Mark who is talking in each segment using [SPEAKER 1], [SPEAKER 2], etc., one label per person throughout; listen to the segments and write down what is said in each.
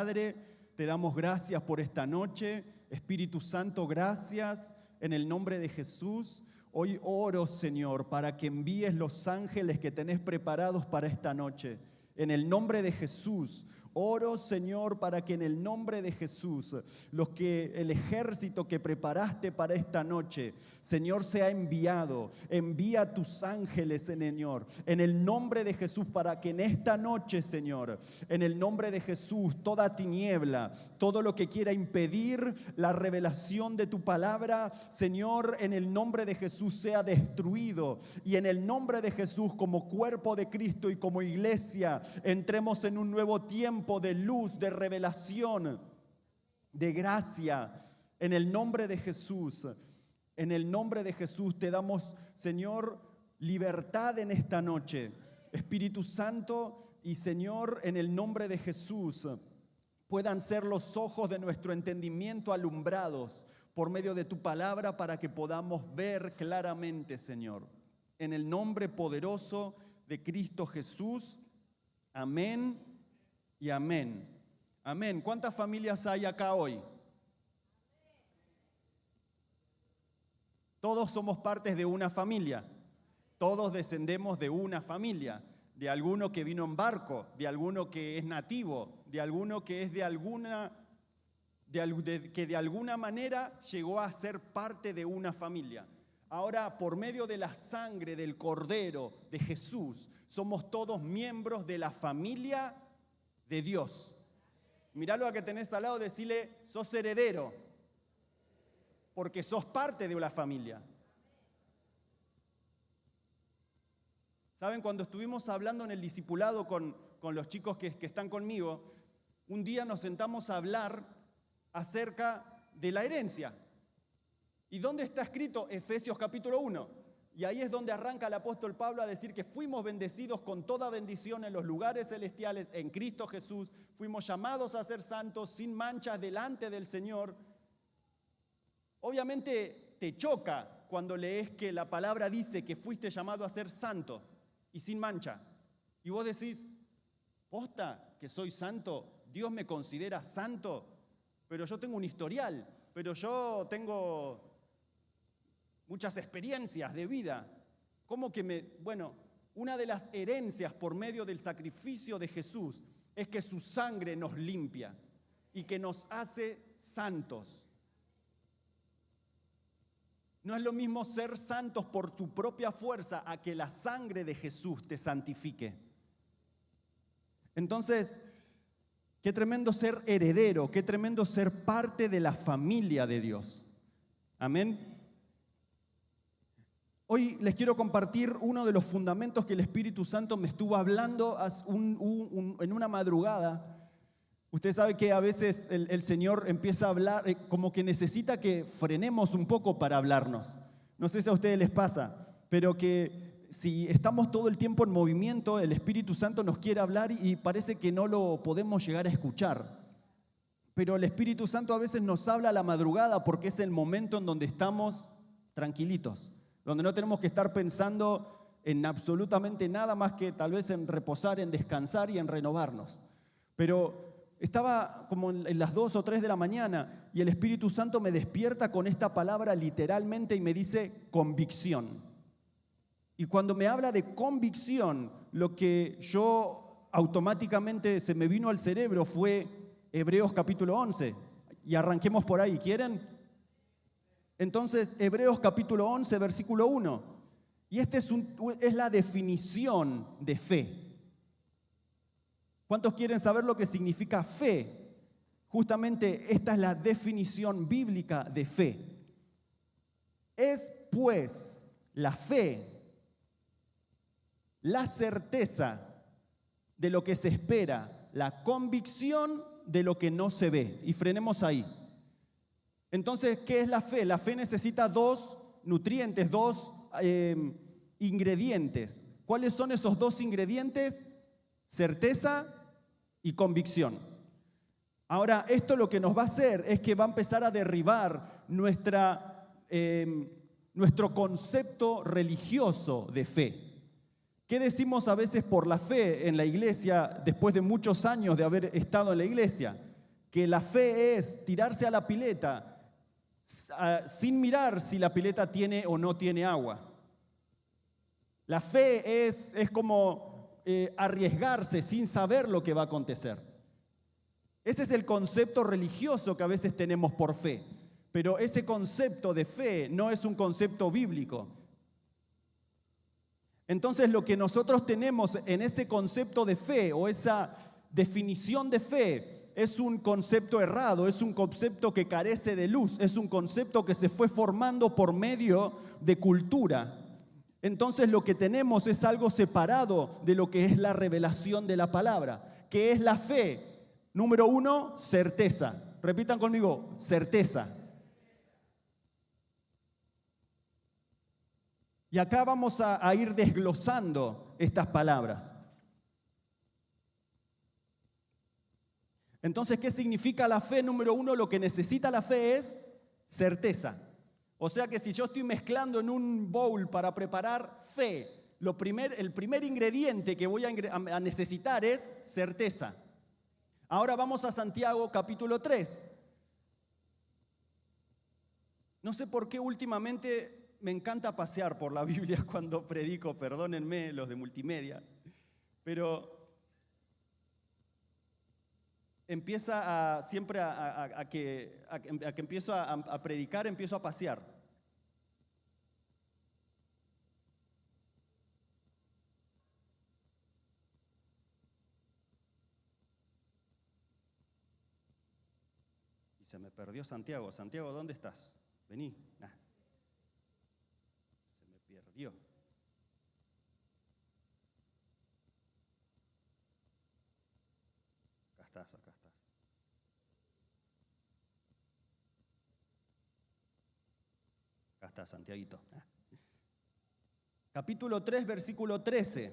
[SPEAKER 1] Padre, te damos gracias por esta noche. Espíritu Santo, gracias en el nombre de Jesús. Hoy oro, Señor, para que envíes los ángeles que tenés preparados para esta noche. En el nombre de Jesús, oro, Señor, para que en el nombre de Jesús, el ejército que preparaste para esta noche, Señor, sea enviado. Envía tus ángeles, Señor, en el nombre de Jesús, para que en esta noche, Señor, en el nombre de Jesús, toda tiniebla, todo lo que quiera impedir la revelación de tu palabra, Señor, en el nombre de Jesús sea destruido. Y en el nombre de Jesús, como cuerpo de Cristo y como iglesia, entremos en un nuevo tiempo de luz, de revelación, de gracia. En el nombre de Jesús, en el nombre de Jesús te damos, Señor, libertad en esta noche. Espíritu Santo y Señor, en el nombre de Jesús, puedan ser los ojos de nuestro entendimiento alumbrados por medio de tu palabra para que podamos ver claramente, Señor. En el nombre poderoso de Cristo Jesús. Amén y amén. Amén. ¿Cuántas familias hay acá hoy? Todos somos partes de una familia. Todos descendemos de una familia. De alguno que vino en barco, de alguno que es nativo, de alguno que es que de alguna manera llegó a ser parte de una familia. Ahora, por medio de la sangre del Cordero de Jesús, somos todos miembros de la familia de Dios. Miralo a que tenés al lado, decile, sos heredero, porque sos parte de la familia. ¿Saben? Cuando estuvimos hablando en el discipulado con los chicos que están conmigo, un día nos sentamos a hablar acerca de la herencia. ¿Y dónde está escrito? Efesios capítulo 1. Y ahí es donde arranca el apóstol Pablo a decir que fuimos bendecidos con toda bendición en los lugares celestiales en Cristo Jesús. Fuimos llamados a ser santos sin manchas delante del Señor. Obviamente te choca cuando lees que la palabra dice que fuiste llamado a ser santo y sin mancha. Y vos decís, ¿posta que soy santo? ¿Dios me considera santo? Pero yo tengo un historial, pero yo tengo muchas experiencias de vida. ¿Cómo que Bueno, una de las herencias por medio del sacrificio de Jesús es que su sangre nos limpia y que nos hace santos. No es lo mismo ser santos por tu propia fuerza a que la sangre de Jesús te santifique. Entonces, qué tremendo ser heredero, qué tremendo ser parte de la familia de Dios. Amén. Hoy les quiero compartir uno de los fundamentos que el Espíritu Santo me estuvo hablando en una madrugada. Usted sabe que a veces el Señor empieza a hablar, como que necesita que frenemos un poco para hablarnos. No sé si a ustedes les pasa, pero que si estamos todo el tiempo en movimiento, el Espíritu Santo nos quiere hablar y parece que no lo podemos llegar a escuchar. Pero el Espíritu Santo a veces nos habla a la madrugada porque es el momento en donde estamos tranquilitos, donde no tenemos que estar pensando en absolutamente nada más que tal vez en reposar, en descansar y en renovarnos. Pero estaba como en las 2 o 3 de la mañana y el Espíritu Santo me despierta con esta palabra literalmente y me dice convicción. Y cuando me habla de convicción, lo que yo automáticamente se me vino al cerebro fue Hebreos capítulo 11. Y arranquemos por ahí, ¿quieren? Entonces, Hebreos capítulo 11, versículo 1. Y es la definición de fe. ¿Cuántos quieren saber lo que significa fe? Justamente esta es la definición bíblica de fe. Es pues la fe, la certeza de lo que se espera, la convicción de lo que no se ve. Y frenemos ahí. Entonces, ¿qué es la fe? La fe necesita 2 nutrientes, 2 ingredientes. ¿Cuáles son esos 2 ingredientes? Certeza y convicción. Ahora, esto lo que nos va a hacer es que va a empezar a derribar nuestro concepto religioso de fe. ¿Qué decimos a veces por la fe en la iglesia después de muchos años de haber estado en la iglesia? que la fe es tirarse a la pileta sin mirar si la pileta tiene o no tiene agua. La fe es como arriesgarse sin saber lo que va a acontecer. Ese es el concepto religioso que a veces tenemos por fe, pero ese concepto de fe no es un concepto bíblico. Entonces lo que nosotros tenemos en ese concepto de fe o esa definición de fe es un concepto errado, es un concepto que carece de luz, es un concepto que se fue formando por medio de cultura. Entonces lo que tenemos es algo separado de lo que es la revelación de la palabra, que es la fe. Número 1, certeza. Repitan conmigo, certeza. Y acá vamos a ir desglosando estas palabras. Entonces, ¿qué significa la fe? Número 1, lo que necesita la fe es certeza. O sea que si yo estoy mezclando en un bowl para preparar fe, el primer ingrediente que voy a necesitar es certeza. Ahora vamos a Santiago capítulo 3. No sé por qué últimamente me encanta pasear por la Biblia cuando predico, perdónenme los de multimedia, pero empieza siempre a que empiezo a predicar, empiezo a pasear. Y se me perdió Santiago. Santiago, ¿dónde estás? Vení. Nah. Se me perdió. Acá estás, acá estás. Acá está, Santiaguito. Capítulo 3, versículo 13.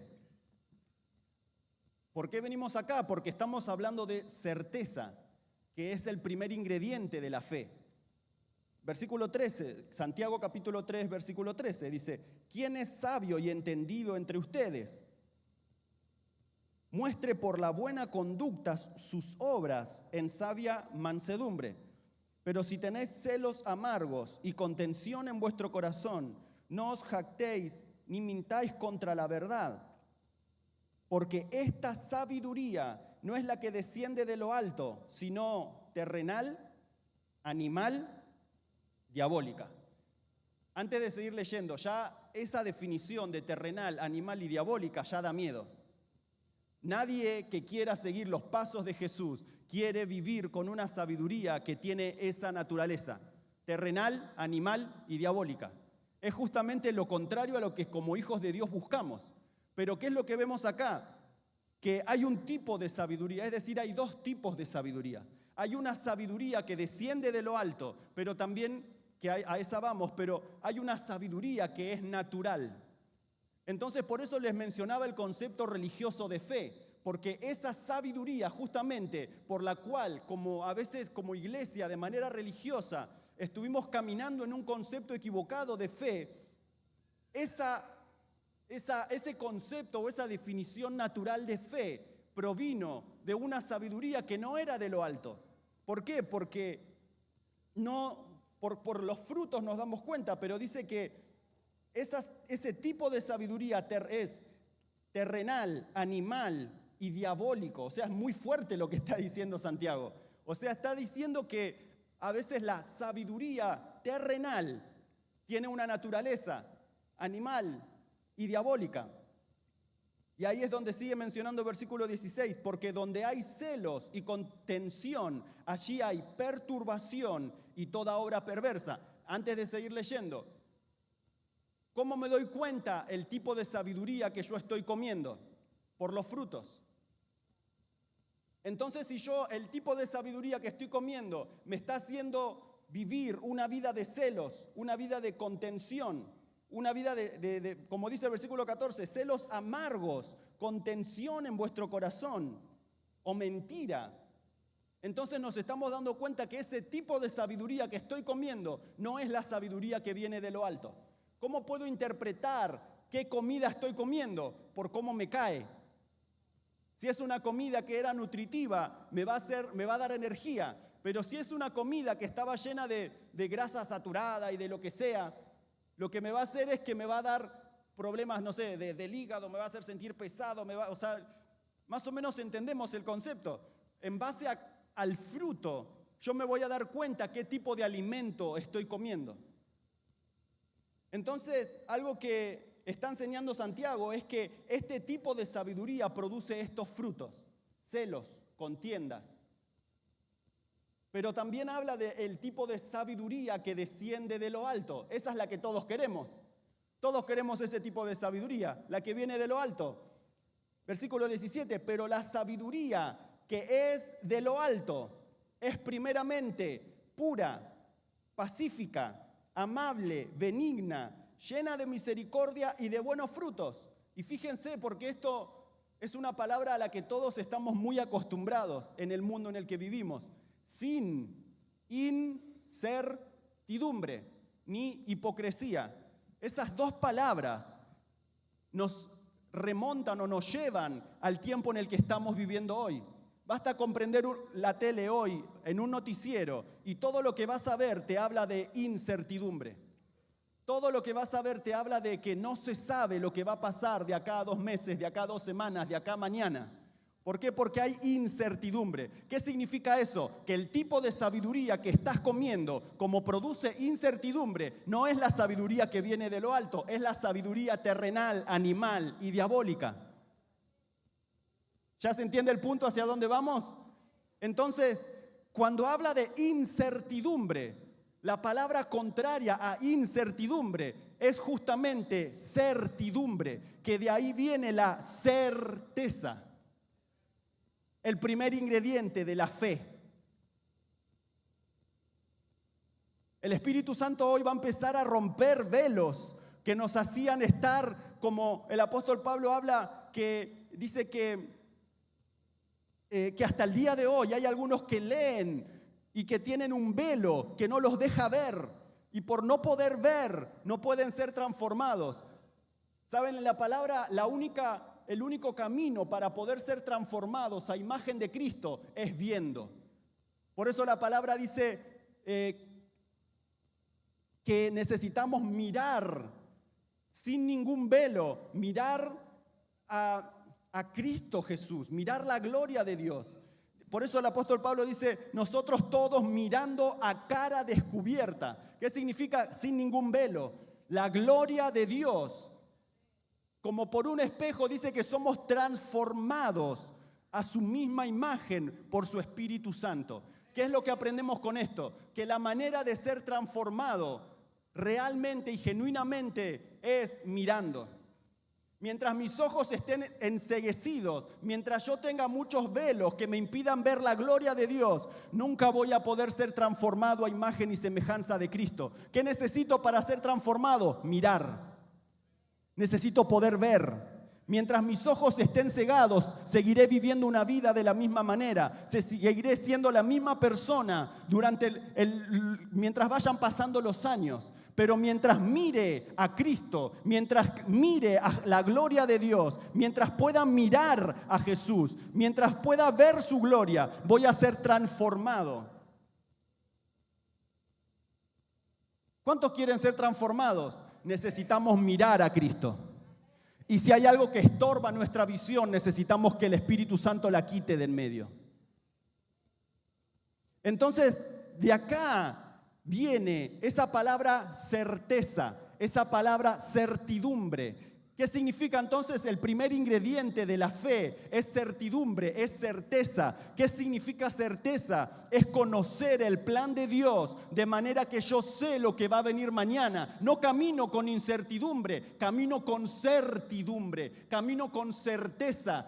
[SPEAKER 1] ¿Por qué venimos acá? Porque estamos hablando de certeza, que es el primer ingrediente de la fe. Versículo 13, Santiago capítulo 3, versículo 13, dice: ¿quién es sabio y entendido entre ustedes? Muestre por la buena conducta sus obras en sabia mansedumbre. Pero si tenéis celos amargos y contención en vuestro corazón, no os jactéis ni mintáis contra la verdad, porque esta sabiduría no es la que desciende de lo alto, sino terrenal, animal, diabólica. Antes de seguir leyendo, ya esa definición de terrenal, animal y diabólica ya da miedo. Nadie que quiera seguir los pasos de Jesús quiere vivir con una sabiduría que tiene esa naturaleza, terrenal, animal y diabólica. Es justamente lo contrario a lo que como hijos de Dios buscamos. Pero ¿qué es lo que vemos acá? Que hay un tipo de sabiduría, es decir, hay dos tipos de sabidurías. Hay una sabiduría que desciende de lo alto, pero también, que a esa vamos, pero hay una sabiduría que es natural. Entonces, por eso les mencionaba el concepto religioso de fe, porque esa sabiduría justamente por la cual, como a veces como iglesia de manera religiosa, estuvimos caminando en un concepto equivocado de fe, ese concepto o esa definición natural de fe provino de una sabiduría que no era de lo alto. ¿Por qué? Porque por los frutos nos damos cuenta, pero dice que ese tipo de sabiduría es terrenal, animal y diabólico. O sea, es muy fuerte lo que está diciendo Santiago. O sea, está diciendo que a veces la sabiduría terrenal tiene una naturaleza animal y diabólica. Y ahí es donde sigue mencionando el versículo 16, porque donde hay celos y contención, allí hay perturbación y toda obra perversa. Antes de seguir leyendo, ¿cómo me doy cuenta el tipo de sabiduría que yo estoy comiendo? Por los frutos. Entonces, si el tipo de sabiduría que estoy comiendo me está haciendo vivir una vida de celos, una vida de contención, una vida como dice el versículo 14, celos amargos, contención en vuestro corazón o mentira. Entonces nos estamos dando cuenta que ese tipo de sabiduría que estoy comiendo no es la sabiduría que viene de lo alto. ¿Cómo puedo interpretar qué comida estoy comiendo? Por cómo me cae. Si es una comida que era nutritiva, me va a dar energía. Pero si es una comida que estaba llena de grasa saturada y de lo que sea, lo que me va a hacer es que me va a dar problemas, no sé, del hígado, me va a hacer sentir pesado, o sea, más o menos entendemos el concepto. En base al fruto, yo me voy a dar cuenta qué tipo de alimento estoy comiendo. Entonces, algo que está enseñando Santiago es que este tipo de sabiduría produce estos frutos: celos, contiendas. Pero también habla del tipo de sabiduría que desciende de lo alto. Esa es la que todos queremos. Todos queremos ese tipo de sabiduría, la que viene de lo alto. Versículo 17, pero la sabiduría que es de lo alto es primeramente pura, pacífica, amable, benigna, llena de misericordia y de buenos frutos. Y fíjense, porque esto es una palabra a la que todos estamos muy acostumbrados en el mundo en el que vivimos. Sin incertidumbre ni hipocresía. Esas dos palabras nos remontan o nos llevan al tiempo en el que estamos viviendo hoy. Basta comprender la tele hoy en un noticiero y todo lo que vas a ver te habla de incertidumbre. Todo lo que vas a ver te habla de que no se sabe lo que va a pasar de acá a 2 meses, de acá a 2 semanas, de acá a mañana. ¿Por qué? Porque hay incertidumbre. ¿Qué significa eso? Que el tipo de sabiduría que estás comiendo, como produce incertidumbre, no es la sabiduría que viene de lo alto, es la sabiduría terrenal, animal y diabólica. ¿Ya se entiende el punto hacia dónde vamos? Entonces, cuando habla de incertidumbre, la palabra contraria a incertidumbre es justamente certidumbre, que de ahí viene la certeza. El primer ingrediente de la fe. El Espíritu Santo hoy va a empezar a romper velos que nos hacían estar, como el apóstol Pablo habla, que dice que hasta el día de hoy hay algunos que leen y que tienen un velo que no los deja ver, y por no poder ver no pueden ser transformados. ¿Saben? En la palabra, el único camino para poder ser transformados a imagen de Cristo es viendo. Por eso la palabra dice que necesitamos mirar sin ningún velo, mirar a Cristo Jesús, mirar la gloria de Dios. Por eso el apóstol Pablo dice, nosotros todos mirando a cara descubierta. ¿Qué significa sin ningún velo? La gloria de Dios. Como por un espejo, dice que somos transformados a su misma imagen por su Espíritu Santo. ¿Qué es lo que aprendemos con esto? Que la manera de ser transformado realmente y genuinamente es mirando. Mientras mis ojos estén enceguecidos, mientras yo tenga muchos velos que me impidan ver la gloria de Dios, nunca voy a poder ser transformado a imagen y semejanza de Cristo. ¿Qué necesito para ser transformado? Mirar. Necesito poder ver. Mientras mis ojos estén cegados, seguiré viviendo una vida de la misma manera. Seguiré siendo la misma persona mientras vayan pasando los años. Pero mientras mire a Cristo, mientras mire a la gloria de Dios, mientras pueda mirar a Jesús, mientras pueda ver su gloria, voy a ser transformado. ¿Cuántos quieren ser transformados? Necesitamos mirar a Cristo. Y si hay algo que estorba nuestra visión, necesitamos que el Espíritu Santo la quite de en medio. Entonces, de acá viene esa palabra certeza, esa palabra certidumbre. ¿Qué significa entonces? El primer ingrediente de la fe es certidumbre, es certeza. ¿Qué significa certeza? Es conocer el plan de Dios de manera que yo sé lo que va a venir mañana. No camino con incertidumbre, camino con certidumbre, camino con certeza.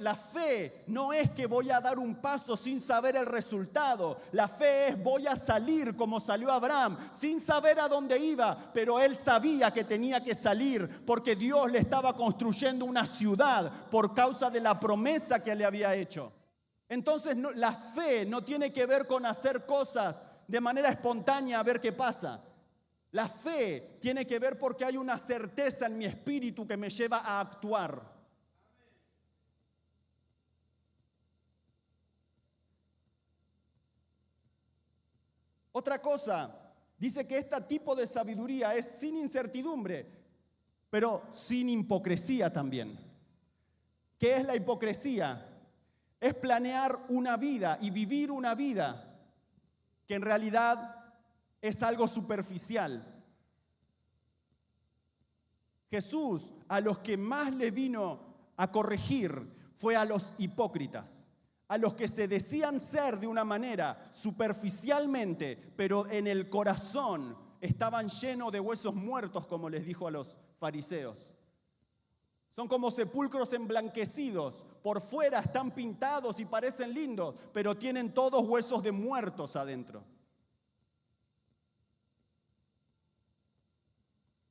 [SPEAKER 1] La fe no es que voy a dar un paso sin saber el resultado. La fe es voy a salir como salió Abraham, sin saber a dónde iba, pero él sabía que tenía que salir porque Dios le estaba construyendo una ciudad por causa de la promesa que le había hecho. Entonces la fe no tiene que ver con hacer cosas de manera espontánea a ver qué pasa. La fe tiene que ver porque hay una certeza en mi espíritu que me lleva a actuar. Otra cosa, dice que este tipo de sabiduría es sin incertidumbre, pero sin hipocresía también. ¿Qué es la hipocresía? Es planear una vida y vivir una vida que en realidad es algo superficial. Jesús a los que más le vino a corregir fue a los hipócritas, a los que se decían ser de una manera superficialmente, pero en el corazón estaban llenos de huesos muertos, como les dijo a los fariseos. Son como sepulcros emblanquecidos, por fuera están pintados y parecen lindos, pero tienen todos huesos de muertos adentro.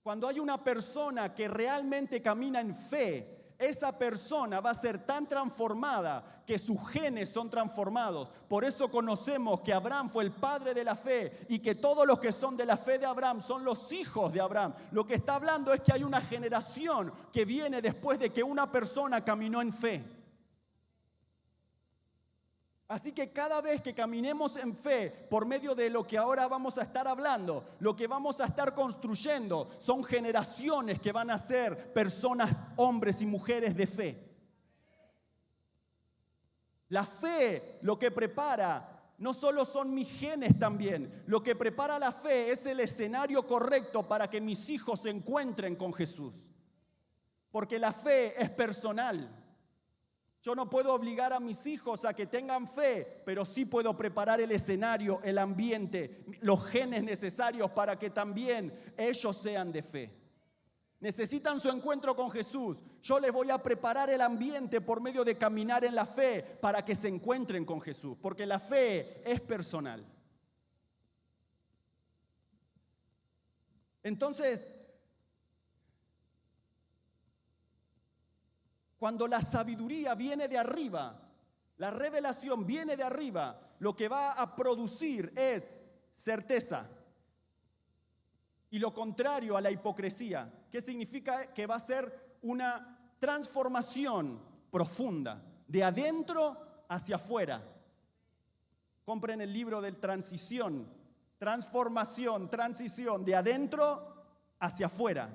[SPEAKER 1] Cuando hay una persona que realmente camina en fe, esa persona va a ser tan transformada que sus genes son transformados. Por eso conocemos que Abraham fue el padre de la fe y que todos los que son de la fe de Abraham son los hijos de Abraham. Lo que está hablando es que hay una generación que viene después de que una persona caminó en fe. Así que cada vez que caminemos en fe, por medio de lo que ahora vamos a estar hablando, lo que vamos a estar construyendo, son generaciones que van a ser personas, hombres y mujeres de fe. La fe lo que prepara no solo son mis genes también, lo que prepara la fe es el escenario correcto para que mis hijos se encuentren con Jesús. Porque la fe es personal. Yo no puedo obligar a mis hijos a que tengan fe, pero sí puedo preparar el escenario, el ambiente, los genes necesarios para que también ellos sean de fe. Necesitan su encuentro con Jesús. Yo les voy a preparar el ambiente por medio de caminar en la fe para que se encuentren con Jesús, porque la fe es personal. Entonces, cuando la sabiduría viene de arriba, la revelación viene de arriba, lo que va a producir es certeza. Y lo contrario a la hipocresía, ¿qué significa? Que va a ser una transformación profunda, de adentro hacia afuera. Compren el libro de transición, transformación, transición, de adentro hacia afuera.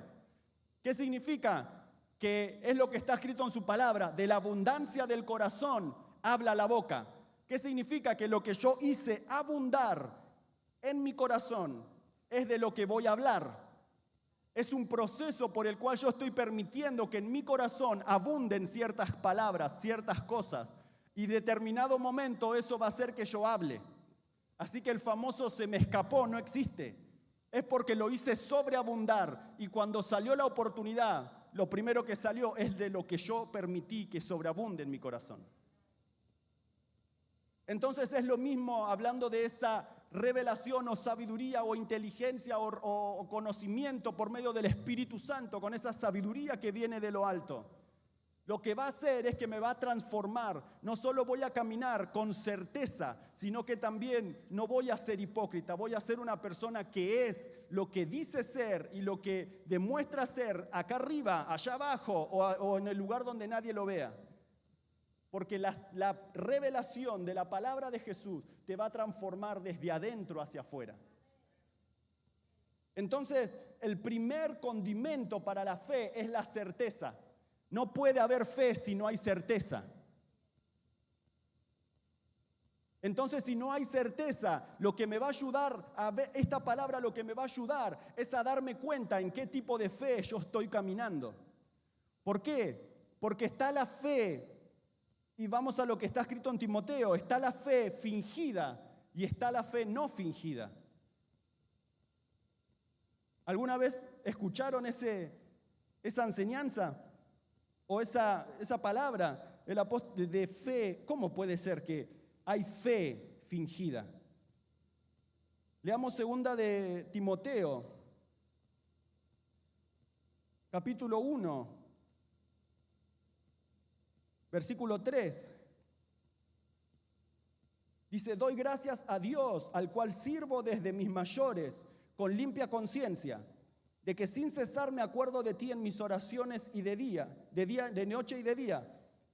[SPEAKER 1] ¿Qué significa? Que es lo que está escrito en su palabra, de la abundancia del corazón habla la boca. ¿Qué significa? Que lo que yo hice abundar en mi corazón es de lo que voy a hablar. Es un proceso por el cual yo estoy permitiendo que en mi corazón abunden ciertas palabras, ciertas cosas, y en determinado momento eso va a hacer que yo hable. Así que el famoso "se me escapó" no existe. Es porque lo hice sobreabundar, y cuando salió la oportunidad, lo primero que salió es de lo que yo permití que sobreabunde en mi corazón. Entonces es lo mismo hablando de esa revelación o sabiduría o inteligencia o conocimiento por medio del Espíritu Santo, con esa sabiduría que viene de lo alto. Lo que va a hacer es que me va a transformar. No solo voy a caminar con certeza, sino que también no voy a ser hipócrita. Voy a ser una persona que es lo que dice ser y lo que demuestra ser acá arriba, allá abajo o en el lugar donde nadie lo vea. Porque la revelación de la palabra de Jesús te va a transformar desde adentro hacia afuera. Entonces, el primer condimento para la fe es la certeza. No puede haber fe si no hay certeza. Entonces, si no hay certeza, lo que me va a ayudar a ver, esta palabra lo que me va a ayudar es a darme cuenta en qué tipo de fe yo estoy caminando. ¿Por qué? Porque está la fe, y vamos a lo que está escrito en Timoteo, está la fe fingida y está la fe no fingida. ¿Alguna vez escucharon esa enseñanza? O esa palabra, el apóstol de fe. ¿Cómo puede ser que hay fe fingida? Leamos 2 de Timoteo, capítulo 1, versículo 3. Dice: doy gracias a Dios, al cual sirvo desde mis mayores, con limpia conciencia, de que sin cesar me acuerdo de ti en mis oraciones y de noche y de día,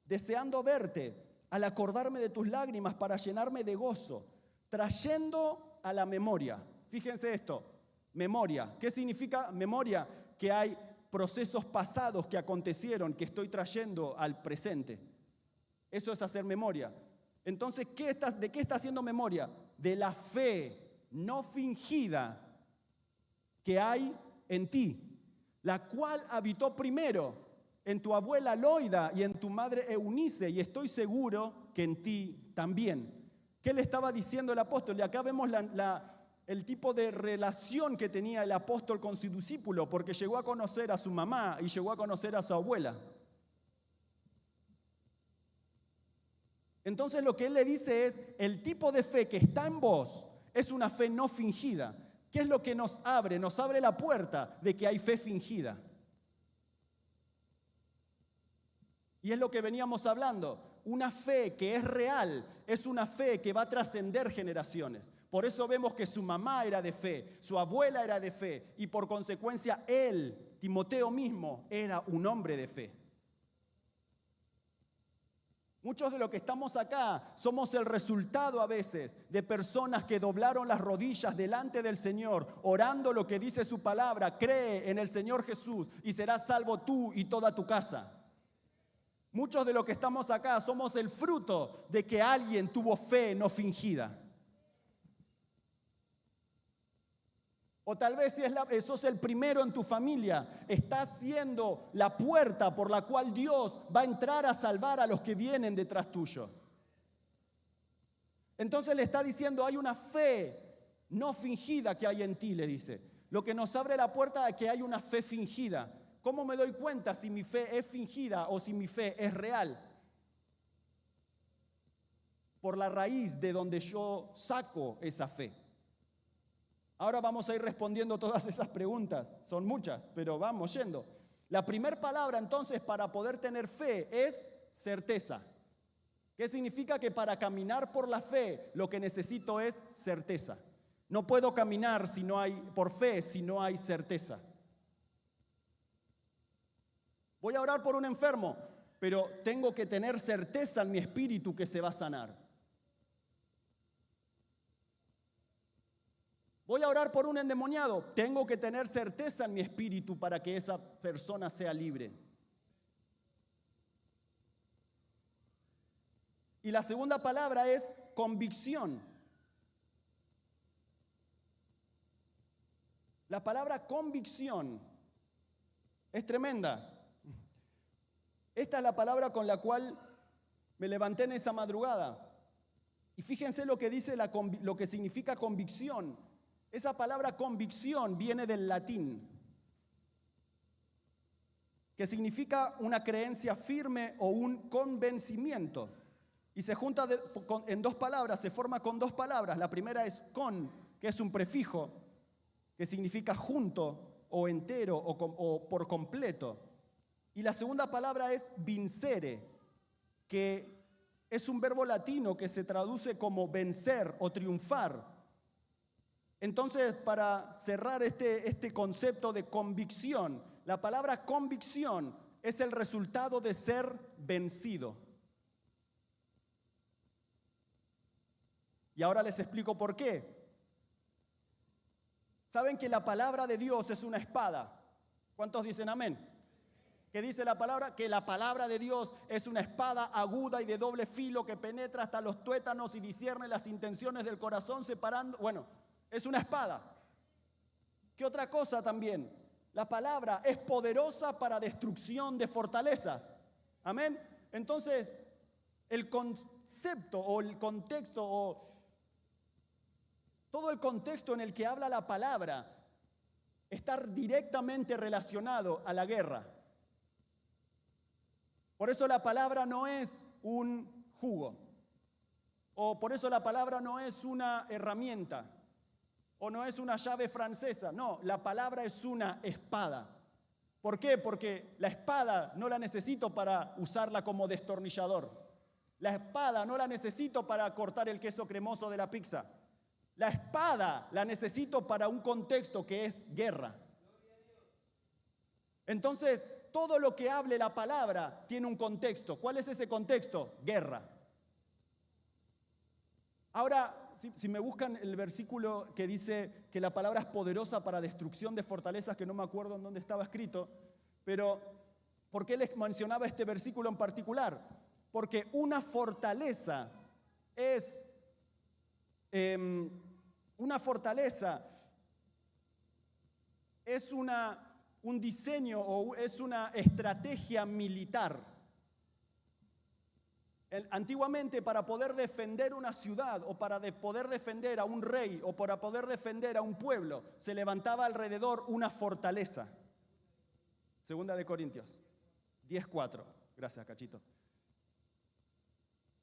[SPEAKER 1] deseando verte, al acordarme de tus lágrimas para llenarme de gozo, trayendo a la memoria. Fíjense esto, memoria. ¿Qué significa memoria? Que hay procesos pasados que acontecieron, que estoy trayendo al presente. Eso es hacer memoria. Entonces, ¿de qué está haciendo memoria? De la fe no fingida que hay en ti, la cual habitó primero en tu abuela Loida y en tu madre Eunice, y estoy seguro que en ti también. ¿Qué le estaba diciendo el apóstol? Y acá vemos el tipo de relación que tenía el apóstol con su discípulo, porque llegó a conocer a su mamá y llegó a conocer a su abuela. Entonces lo que él le dice es, el tipo de fe que está en vos es una fe no fingida. ¿Qué es lo que nos abre? Nos abre la puerta de que hay fe fingida. Y es lo que veníamos hablando. Una fe que es real es una fe que va a trascender generaciones. Por eso vemos que su mamá era de fe, su abuela era de fe y por consecuencia él, Timoteo mismo, era un hombre de fe. Muchos de los que estamos acá somos el resultado a veces de personas que doblaron las rodillas delante del Señor, orando lo que dice su palabra, cree en el Señor Jesús y serás salvo tú y toda tu casa. Muchos de los que estamos acá somos el fruto de que alguien tuvo fe no fingida. O tal vez si sos el primero en tu familia, estás siendo la puerta por la cual Dios va a entrar a salvar a los que vienen detrás tuyo. Entonces le está diciendo, hay una fe no fingida que hay en ti, le dice. Lo que nos abre la puerta a que hay una fe fingida. ¿Cómo me doy cuenta si mi fe es fingida o si mi fe es real? Por la raíz de donde yo saco esa fe. Ahora vamos a ir respondiendo todas esas preguntas. Son muchas, pero vamos yendo. La primera palabra entonces para poder tener fe es certeza. ¿Qué significa? Que para caminar por la fe lo que necesito es certeza. No puedo caminar por fe si no hay certeza. Voy a orar por un enfermo, pero tengo que tener certeza en mi espíritu que se va a sanar. Voy a orar por un endemoniado. Tengo que tener certeza en mi espíritu para que esa persona sea libre. Y la segunda palabra es convicción. La palabra convicción es tremenda. Esta es la palabra con la cual me levanté en esa madrugada. Y fíjense lo que dice lo que significa convicción. Esa palabra convicción viene del latín, que significa una creencia firme o un convencimiento. Y se junta en dos palabras, se forma con dos palabras. La primera es con, que es un prefijo, que significa junto o entero o por completo. Y la segunda palabra es vincere, que es un verbo latino que se traduce como vencer o triunfar. Entonces, para cerrar este concepto de convicción, la palabra convicción es el resultado de ser vencido. Y ahora les explico por qué. ¿Saben que la palabra de Dios es una espada? ¿Cuántos dicen amén? ¿Qué dice la palabra? Que la palabra de Dios es una espada aguda y de doble filo que penetra hasta los tuétanos y discierne las intenciones del corazón separando... es una espada. ¿Qué otra cosa también? La palabra es poderosa para destrucción de fortalezas. Amén. Entonces, el concepto o el contexto o todo el contexto en el que habla la palabra está directamente relacionado a la guerra. Por eso la palabra no es un jugo. O por eso la palabra no es una herramienta. O no es una llave francesa, no, la palabra es una espada. ¿Por qué? Porque la espada no la necesito para usarla como destornillador. La espada no la necesito para cortar el queso cremoso de la pizza. La espada la necesito para un contexto que es guerra. Entonces, todo lo que hable la palabra tiene un contexto. ¿Cuál es ese contexto? Guerra. Ahora, si me buscan el versículo que dice que la palabra es poderosa para destrucción de fortalezas, que no me acuerdo en dónde estaba escrito, pero ¿por qué les mencionaba este versículo en particular? Porque una fortaleza es un diseño o es una estrategia militar. Antiguamente, para poder defender una ciudad o para poder defender a un rey o para poder defender a un pueblo, se levantaba alrededor una fortaleza. Segunda de Corintios 10:4. Gracias, Cachito.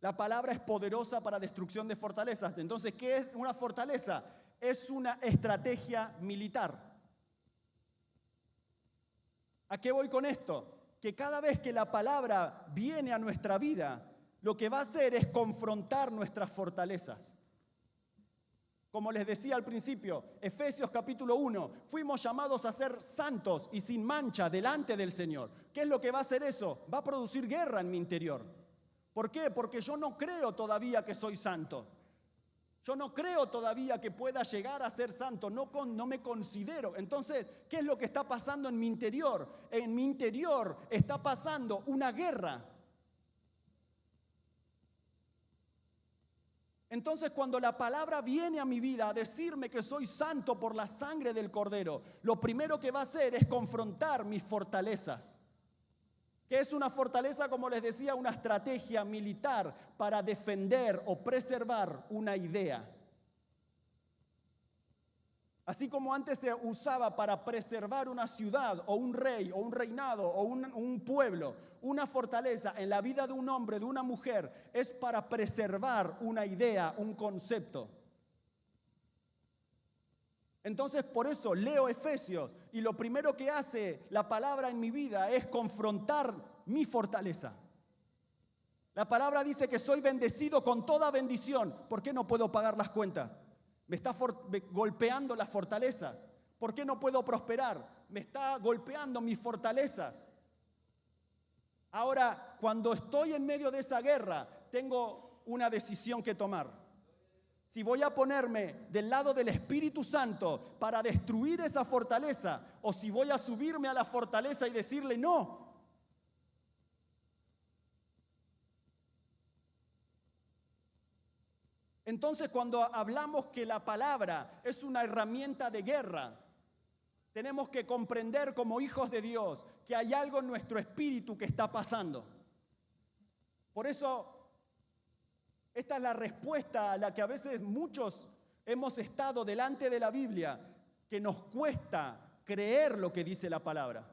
[SPEAKER 1] La palabra es poderosa para destrucción de fortalezas. Entonces, ¿qué es una fortaleza? Es una estrategia militar. ¿A qué voy con esto? Que cada vez que la palabra viene a nuestra vida, lo que va a hacer es confrontar nuestras fortalezas. Como les decía al principio, Efesios capítulo 1, fuimos llamados a ser santos y sin mancha delante del Señor. ¿Qué es lo que va a hacer eso? Va a producir guerra en mi interior. ¿Por qué? Porque yo no creo todavía que soy santo. Yo no creo todavía que pueda llegar a ser santo, no me considero. Entonces, ¿qué es lo que está pasando en mi interior? En mi interior está pasando una guerra. Entonces, cuando la palabra viene a mi vida a decirme que soy santo por la sangre del Cordero, lo primero que va a hacer es confrontar mis fortalezas. ¿Qué es una fortaleza? Como les decía, una estrategia militar para defender o preservar una idea. Así como antes se usaba para preservar una ciudad o un rey o un reinado o un pueblo, una fortaleza en la vida de un hombre, de una mujer, es para preservar una idea, un concepto. Entonces, por eso leo Efesios y lo primero que hace la palabra en mi vida es confrontar mi fortaleza. La palabra dice que soy bendecido con toda bendición. ¿Por qué no puedo pagar las cuentas? Me está golpeando las fortalezas. ¿Por qué no puedo prosperar? Me está golpeando mis fortalezas. Ahora, cuando estoy en medio de esa guerra, tengo una decisión que tomar. Si voy a ponerme del lado del Espíritu Santo para destruir esa fortaleza, o si voy a subirme a la fortaleza y decirle no. Entonces, cuando hablamos que la palabra es una herramienta de guerra, tenemos que comprender como hijos de Dios que hay algo en nuestro espíritu que está pasando. Por eso, esta es la respuesta a la que a veces muchos hemos estado delante de la Biblia, que nos cuesta creer lo que dice la palabra.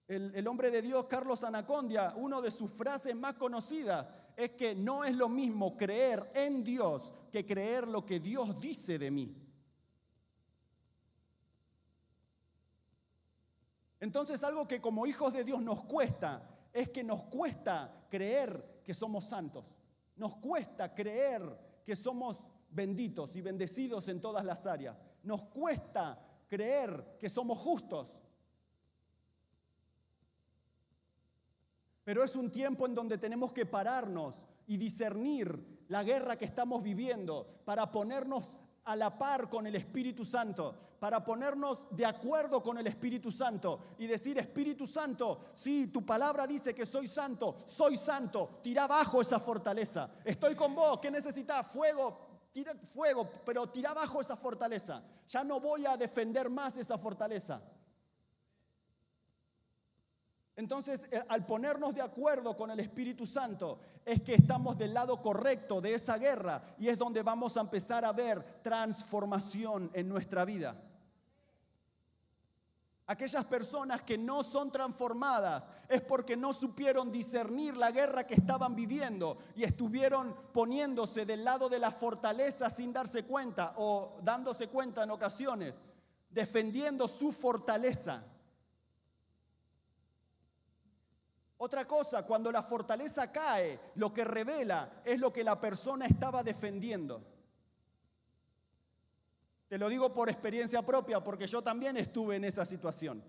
[SPEAKER 1] El hombre de Dios, Carlos Anacondia, una de sus frases más conocidas es que no es lo mismo creer en Dios que creer lo que Dios dice de mí. Entonces, algo que como hijos de Dios nos cuesta es que nos cuesta creer que somos santos. Nos cuesta creer que somos benditos y bendecidos en todas las áreas. Nos cuesta creer que somos justos. Pero es un tiempo en donde tenemos que pararnos y discernir la guerra que estamos viviendo para ponernos a la par con el Espíritu Santo, para ponernos de acuerdo con el Espíritu Santo y decir: Espíritu Santo, sí, tu palabra dice que soy santo, tira abajo esa fortaleza. Estoy con vos, ¿qué necesitas? Fuego, tira fuego, pero tira abajo esa fortaleza. Ya no voy a defender más esa fortaleza. Entonces, al ponernos de acuerdo con el Espíritu Santo, es que estamos del lado correcto de esa guerra y es donde vamos a empezar a ver transformación en nuestra vida. Aquellas personas que no son transformadas es porque no supieron discernir la guerra que estaban viviendo y estuvieron poniéndose del lado de la fortaleza sin darse cuenta o dándose cuenta en ocasiones, defendiendo su fortaleza. Otra cosa, cuando la fortaleza cae, lo que revela es lo que la persona estaba defendiendo. Te lo digo por experiencia propia, porque yo también estuve en esa situación.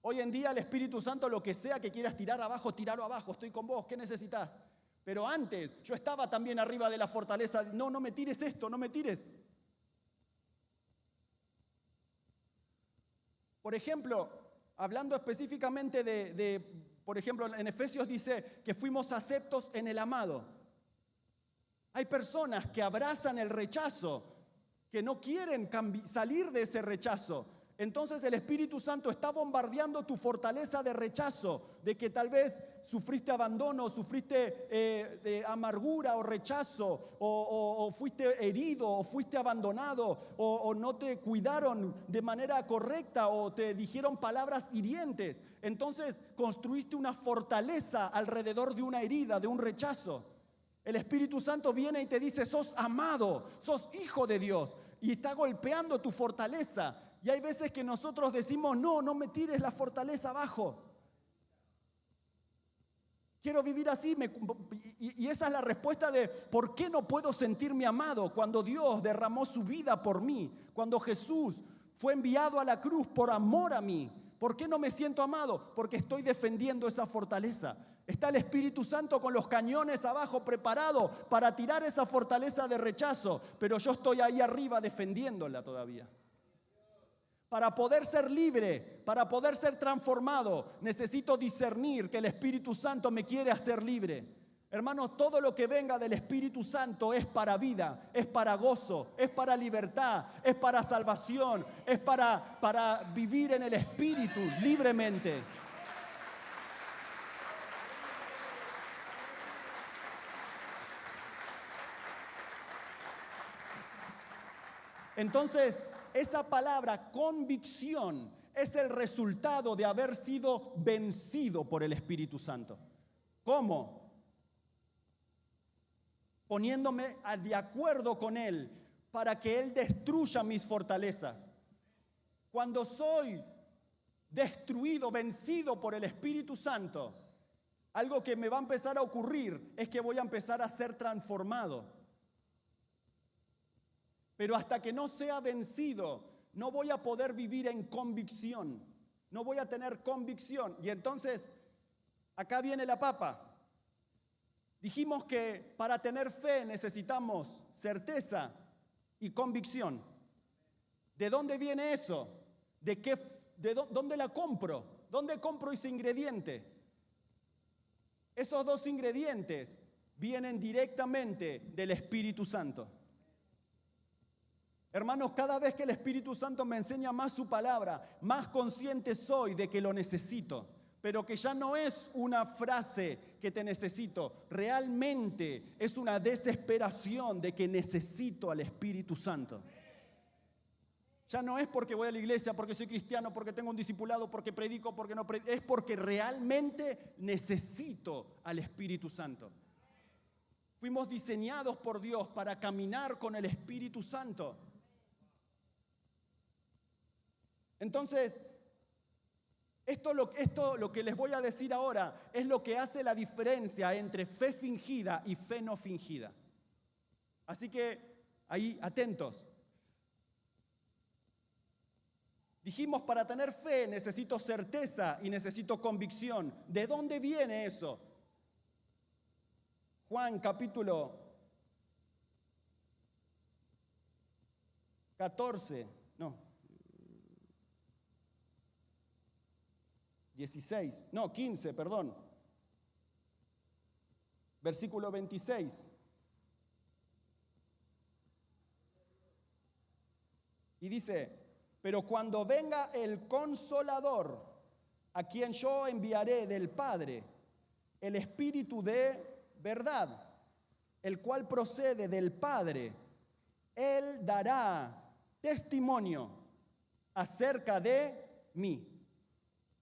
[SPEAKER 1] Hoy en día el Espíritu Santo, lo que sea que quieras tirar abajo, tiralo abajo, estoy con vos, ¿qué necesitas? Pero antes yo estaba también arriba de la fortaleza, no me tires esto, no me tires. Por ejemplo, hablando específicamente por ejemplo, en Efesios dice que fuimos aceptos en el amado. Hay personas que abrazan el rechazo, que no quieren salir de ese rechazo. Entonces el Espíritu Santo está bombardeando tu fortaleza de rechazo, de que tal vez sufriste abandono, sufriste de amargura o rechazo, o fuiste herido, o fuiste abandonado, o no te cuidaron de manera correcta, o te dijeron palabras hirientes. Entonces construiste una fortaleza alrededor de una herida, de un rechazo. El Espíritu Santo viene y te dice, sos amado, sos hijo de Dios, y está golpeando tu fortaleza. Y hay veces que nosotros decimos, no me tires la fortaleza abajo. Quiero vivir así. Y esa es la respuesta de por qué no puedo sentirme amado cuando Dios derramó su vida por mí, cuando Jesús fue enviado a la cruz por amor a mí. ¿Por qué no me siento amado? Porque estoy defendiendo esa fortaleza. Está el Espíritu Santo con los cañones abajo preparado para tirar esa fortaleza de rechazo, pero yo estoy ahí arriba defendiéndola todavía. Para poder ser libre, para poder ser transformado, necesito discernir que el Espíritu Santo me quiere hacer libre. Hermanos, todo lo que venga del Espíritu Santo es para vida, es para gozo, es para libertad, es para salvación, es para vivir en el Espíritu libremente. Entonces, esa palabra convicción es el resultado de haber sido vencido por el Espíritu Santo. ¿Cómo? Poniéndome de acuerdo con Él para que Él destruya mis fortalezas. Cuando soy destruido, vencido por el Espíritu Santo, algo que me va a empezar a ocurrir es que voy a empezar a ser transformado. Pero hasta que no sea vencido, no voy a poder vivir en convicción. No voy a tener convicción. Y entonces, acá viene la papa. Dijimos que para tener fe necesitamos certeza y convicción. ¿De dónde viene eso? ¿Dónde la compro? ¿Dónde compro ese ingrediente? Esos dos ingredientes vienen directamente del Espíritu Santo. Hermanos, cada vez que el Espíritu Santo me enseña más su palabra, más consciente soy de que lo necesito. Pero que ya no es una frase que te necesito, realmente es una desesperación de que necesito al Espíritu Santo. Ya no es porque voy a la iglesia, porque soy cristiano, porque tengo un discipulado, porque predico, porque no predico. Es porque realmente necesito al Espíritu Santo. Fuimos diseñados por Dios para caminar con el Espíritu Santo. Entonces, esto lo que les voy a decir ahora es lo que hace la diferencia entre fe fingida y fe no fingida. Así que ahí, atentos. Dijimos, para tener fe necesito certeza y necesito convicción. ¿De dónde viene eso? Juan capítulo 14, no. 15, perdón. Versículo 26. Y dice, pero cuando venga el Consolador, a quien yo enviaré del Padre, el Espíritu de verdad, el cual procede del Padre, Él dará testimonio acerca de mí.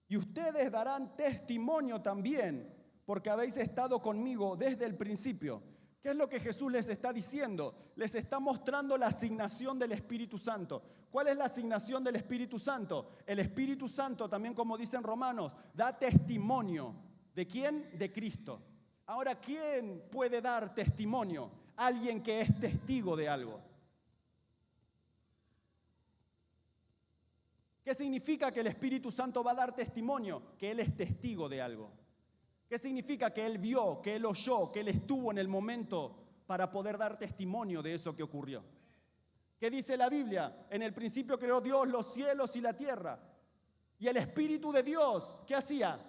[SPEAKER 1] Y ustedes darán testimonio también, porque habéis estado conmigo desde el principio. ¿Qué es lo que Jesús les está diciendo? Les está mostrando la asignación del Espíritu Santo. ¿Cuál es la asignación del Espíritu Santo? El Espíritu Santo, también como dicen Romanos, da testimonio. ¿De quién? De Cristo. Ahora, ¿quién puede dar testimonio? Alguien que es testigo de algo. ¿Qué significa que el Espíritu Santo va a dar testimonio? Que Él es testigo de algo. ¿Qué significa? Que Él vio, que Él oyó, que Él estuvo en el momento para poder dar testimonio de eso que ocurrió. ¿Qué dice la Biblia? En el principio creó Dios los cielos y la tierra. Y el Espíritu de Dios, ¿qué hacía?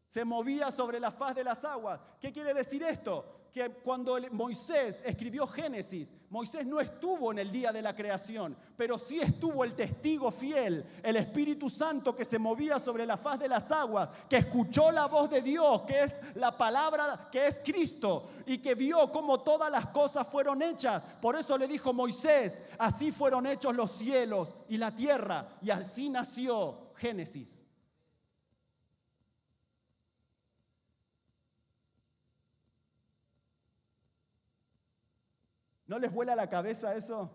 [SPEAKER 1] Se movía sobre la faz de las aguas. ¿Qué quiere decir esto? Que cuando Moisés escribió Génesis, Moisés no estuvo en el día de la creación, pero sí estuvo el testigo fiel, el Espíritu Santo que se movía sobre la faz de las aguas, que escuchó la voz de Dios, que es la palabra, que es Cristo, y que vio cómo todas las cosas fueron hechas. Por eso le dijo Moisés, así fueron hechos los cielos y la tierra, y así nació Génesis. ¿No les vuela la cabeza eso?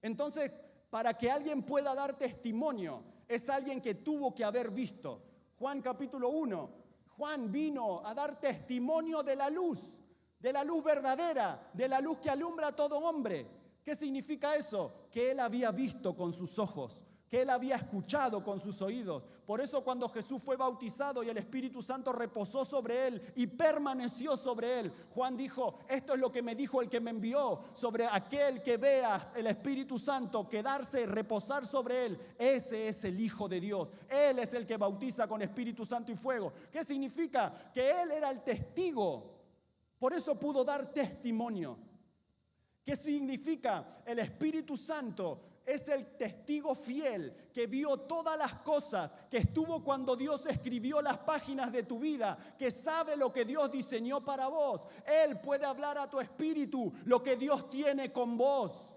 [SPEAKER 1] Entonces, para que alguien pueda dar testimonio, es alguien que tuvo que haber visto. Juan capítulo 1, Juan vino a dar testimonio de la luz verdadera, de la luz que alumbra a todo hombre. ¿Qué significa eso? Que él había visto con sus ojos, que él había escuchado con sus oídos. Por eso cuando Jesús fue bautizado y el Espíritu Santo reposó sobre él y permaneció sobre él, Juan dijo, esto es lo que me dijo el que me envió, sobre aquel que veas el Espíritu Santo quedarse y reposar sobre él, ese es el Hijo de Dios. Él es el que bautiza con Espíritu Santo y fuego. ¿Qué significa? Que él era el testigo. Por eso pudo dar testimonio. ¿Qué significa? El Espíritu Santo es el testigo fiel que vio todas las cosas, que estuvo cuando Dios escribió las páginas de tu vida, que sabe lo que Dios diseñó para vos. Él puede hablar a tu espíritu lo que Dios tiene con vos.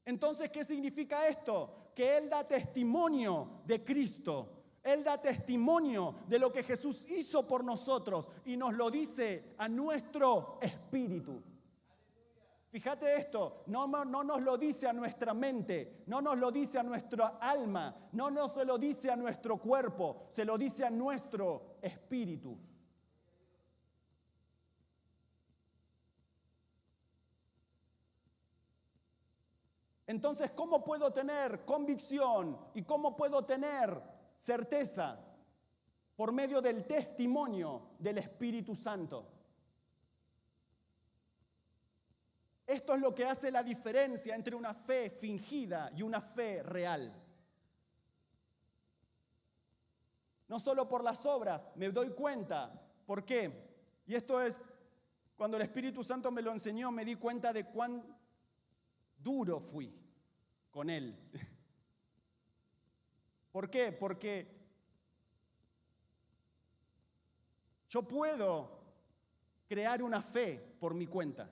[SPEAKER 1] Entonces, ¿qué significa esto? Que Él da testimonio de Cristo. Él da testimonio de lo que Jesús hizo por nosotros y nos lo dice a nuestro espíritu. Fíjate esto, no nos lo dice a nuestra mente, no nos lo dice a nuestra alma, no nos se lo dice a nuestro cuerpo, se lo dice a nuestro espíritu. Entonces, ¿cómo puedo tener convicción y cómo puedo tener certeza? Por medio del testimonio del Espíritu Santo. Esto es lo que hace la diferencia entre una fe fingida y una fe real. No solo por las obras, me doy cuenta. ¿Por qué? Y esto es, cuando el Espíritu Santo me lo enseñó, me di cuenta de cuán duro fui con Él. ¿Por qué? Porque yo puedo crear una fe por mi cuenta.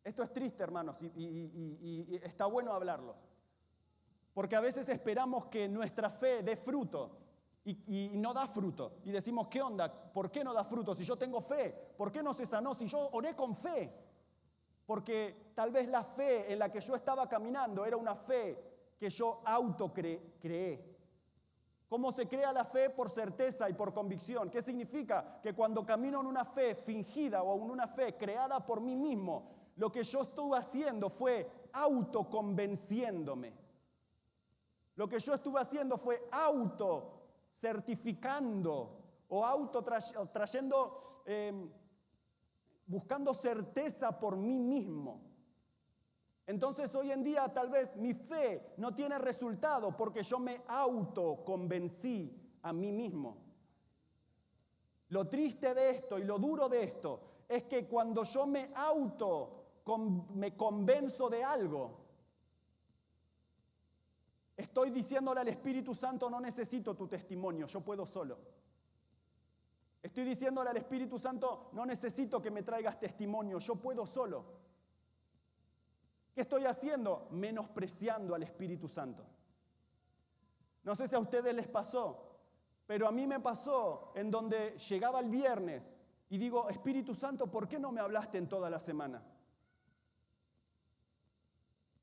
[SPEAKER 1] Esto es triste, hermanos, y está bueno hablarlo. Porque a veces esperamos que nuestra fe dé fruto y no da fruto. Y decimos, ¿qué onda? ¿Por qué no da fruto? Si yo tengo fe, ¿por qué no se sanó? Si yo oré con fe. Porque tal vez la fe en la que yo estaba caminando era una fe que yo creé. ¿Cómo se crea la fe? Por certeza y por convicción. ¿Qué significa? Que cuando camino en una fe fingida o en una fe creada por mí mismo, lo que yo estuve haciendo fue autoconvenciéndome. Lo que yo estuve haciendo fue autocertificando o trayendo, buscando certeza por mí mismo. Entonces hoy en día tal vez mi fe no tiene resultado porque yo me autoconvencí a mí mismo. Lo triste de esto y lo duro de esto es que cuando yo me convenzo de algo, estoy diciéndole al Espíritu Santo, no necesito tu testimonio, yo puedo solo. Estoy diciéndole al Espíritu Santo, no necesito que me traigas testimonio, yo puedo solo. ¿Qué estoy haciendo? Menospreciando al Espíritu Santo. No sé si a ustedes les pasó, pero a mí me pasó en donde llegaba el viernes y digo, Espíritu Santo, ¿por qué no me hablaste en toda la semana?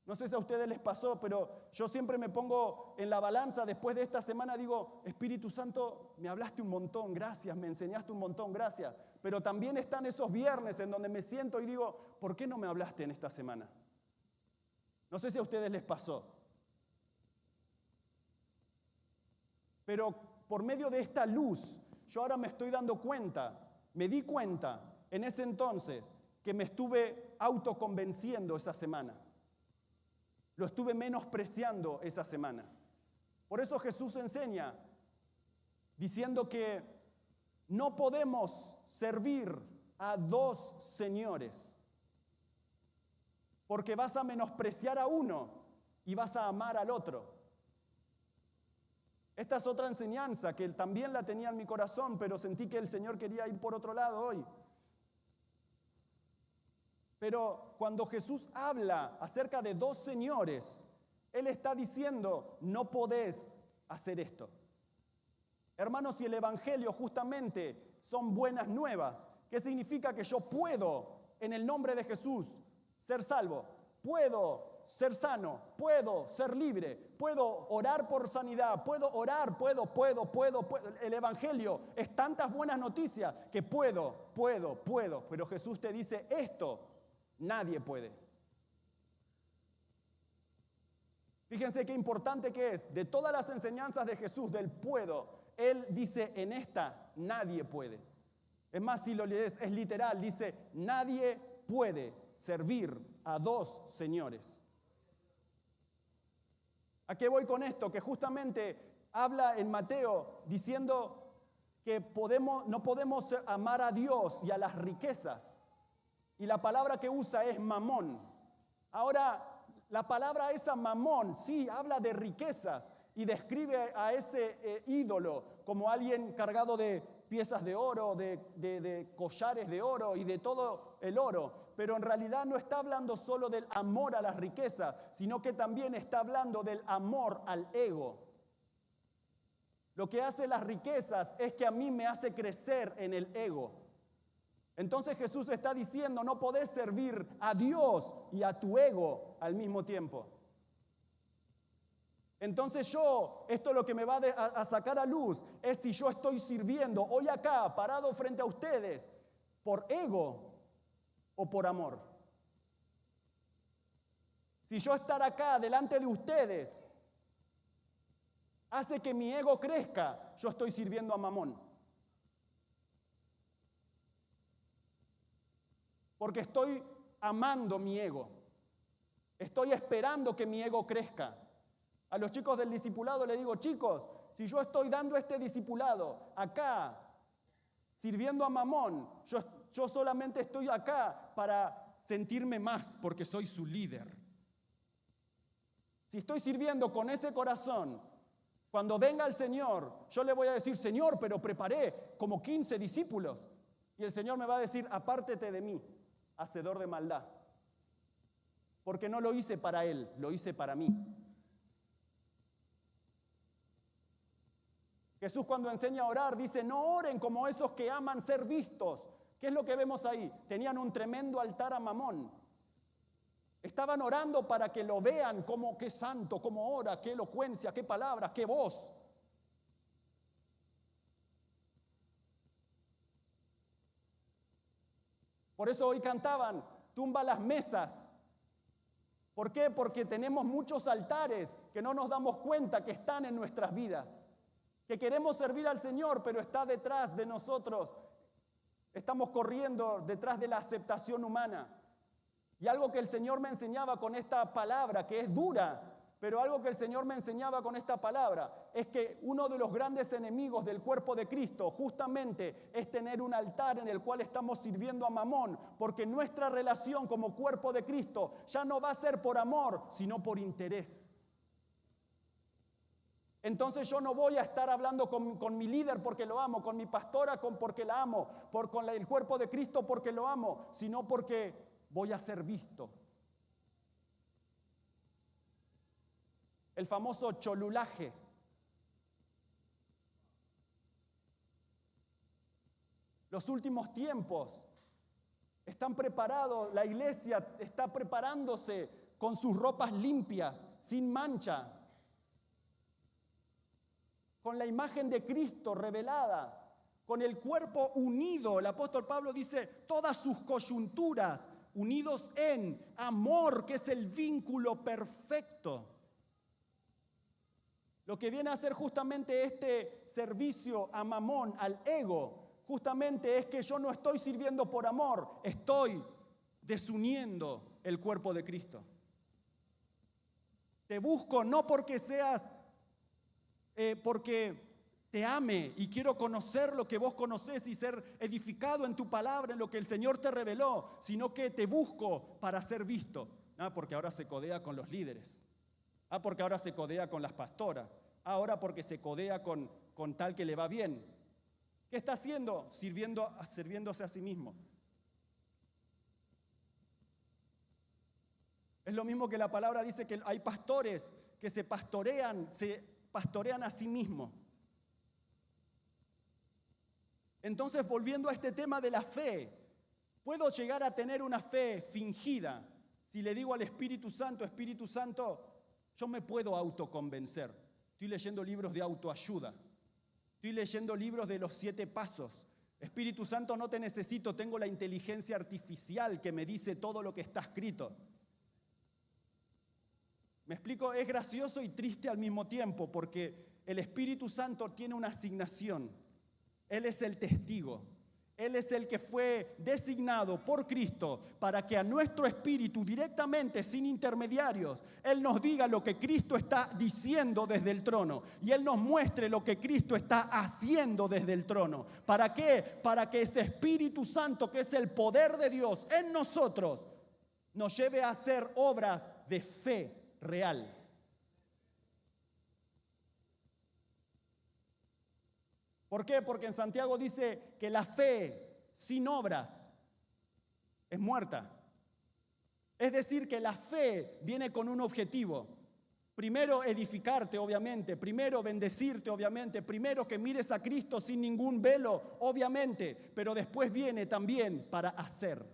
[SPEAKER 1] No sé si a ustedes les pasó, pero yo siempre me pongo en la balanza después de esta semana, digo, Espíritu Santo, me hablaste un montón, gracias, me enseñaste un montón, gracias. pero también están esos viernes en donde me siento y digo, ¿por qué no me hablaste en esta semana? No sé si a ustedes les pasó. Pero por medio de esta luz, yo ahora me estoy dando cuenta, me di cuenta en ese entonces que me estuve autoconvenciendo esa semana. Lo estuve menospreciando esa semana. Por eso Jesús enseña diciendo que no podemos servir a dos señores, porque vas a menospreciar a uno y vas a amar al otro. Esta es otra enseñanza que también la tenía en mi corazón, pero sentí que el Señor quería ir por otro lado hoy. Pero cuando Jesús habla acerca de dos señores, Él está diciendo, no podés hacer esto. Hermanos, si el Evangelio justamente son buenas nuevas, ¿qué significa? Que yo puedo, en el nombre de Jesús, ser salvo, puedo ser sano, puedo ser libre, puedo orar por sanidad, puedo orar, puedo. El Evangelio es tantas buenas noticias que puedo. Pero Jesús te dice, esto nadie puede. Fíjense qué importante que es. De todas las enseñanzas de Jesús, del puedo, Él dice, en esta nadie puede. Es más, si lo lees, es literal, dice, nadie puede servir a dos señores. ¿A qué voy con esto? Que justamente habla en Mateo diciendo que no podemos amar a Dios y a las riquezas. Y la palabra que usa es mamón. Ahora, la palabra esa mamón, sí, habla de riquezas y describe a ese ídolo como alguien cargado de piezas de oro, de collares de oro y de todo el oro. Pero en realidad no está hablando solo del amor a las riquezas, sino que también está hablando del amor al ego. Lo que hace las riquezas es que a mí me hace crecer en el ego. Entonces Jesús está diciendo, no podés servir a Dios y a tu ego al mismo tiempo. Entonces esto lo que me va a sacar a luz es si yo estoy sirviendo hoy acá, parado frente a ustedes, por ego o por amor. Si yo estar acá delante de ustedes hace que mi ego crezca, yo estoy sirviendo a mamón. Porque estoy amando mi ego. Estoy esperando que mi ego crezca. A los chicos del discipulado les digo, chicos, si yo estoy dando este discipulado acá, sirviendo a mamón, yo solamente estoy acá para sentirme más porque soy su líder. Si estoy sirviendo con ese corazón, cuando venga el Señor, yo le voy a decir, Señor, pero preparé como 15 discípulos. Y el Señor me va a decir, apártete de mí, hacedor de maldad. Porque no lo hice para Él, lo hice para mí. Jesús cuando enseña a orar dice, no oren como esos que aman ser vistos. ¿Qué es lo que vemos ahí? Tenían un tremendo altar a Mamón. Estaban orando para que lo vean como qué santo, cómo ora, qué elocuencia, qué palabras, qué voz. Por eso hoy cantaban, tumba las mesas. ¿Por qué? Porque tenemos muchos altares que no nos damos cuenta que están en nuestras vidas. Que queremos servir al Señor, pero está detrás de nosotros. Estamos corriendo detrás de la aceptación humana. Y algo que el Señor me enseñaba con esta palabra, que es dura, pero algo que el Señor me enseñaba con esta palabra, es que uno de los grandes enemigos del cuerpo de Cristo justamente es tener un altar en el cual estamos sirviendo a Mamón, porque nuestra relación como cuerpo de Cristo ya no va a ser por amor, sino por interés. Entonces yo no voy a estar hablando con mi líder porque lo amo, con mi pastora porque la amo, con el cuerpo de Cristo porque lo amo, sino porque voy a ser visto. El famoso cholulaje. Los últimos tiempos están preparados, la iglesia está preparándose con sus ropas limpias, sin mancha, con la imagen de Cristo revelada, con el cuerpo unido. El apóstol Pablo dice, todas sus coyunturas unidos en amor, que es el vínculo perfecto. Lo que viene a hacer justamente este servicio a Mamón, al ego, justamente es que yo no estoy sirviendo por amor, estoy desuniendo el cuerpo de Cristo. Te busco no porque seas, porque te ame y quiero conocer lo que vos conocés y ser edificado en tu palabra, en lo que el Señor te reveló, sino que te busco para ser visto. Porque ahora se codea con los líderes. Porque ahora se codea con las pastoras. Ahora porque se codea con tal que le va bien. ¿Qué está haciendo? Sirviéndose a sí mismo. Es lo mismo que la palabra dice que hay pastores que se pastorean a sí mismos. Entonces, volviendo a este tema de la fe, puedo llegar a tener una fe fingida. Si le digo al Espíritu Santo, yo me puedo autoconvencer. Estoy leyendo libros de autoayuda. Estoy leyendo libros de los 7 pasos. Espíritu Santo, no te necesito, tengo la inteligencia artificial que me dice todo lo que está escrito. ¿Me explico? Es gracioso y triste al mismo tiempo porque el Espíritu Santo tiene una asignación. Él es el testigo. Él es el que fue designado por Cristo para que a nuestro espíritu directamente, sin intermediarios, Él nos diga lo que Cristo está diciendo desde el trono y Él nos muestre lo que Cristo está haciendo desde el trono. ¿Para qué? Para que ese Espíritu Santo, que es el poder de Dios en nosotros, nos lleve a hacer obras de fe real. ¿Por qué? Porque en Santiago dice que la fe sin obras es muerta. Es decir, que la fe viene con un objetivo. Primero edificarte, obviamente. Primero bendecirte, obviamente. Primero que mires a Cristo sin ningún velo, obviamente. Pero después viene también para hacer.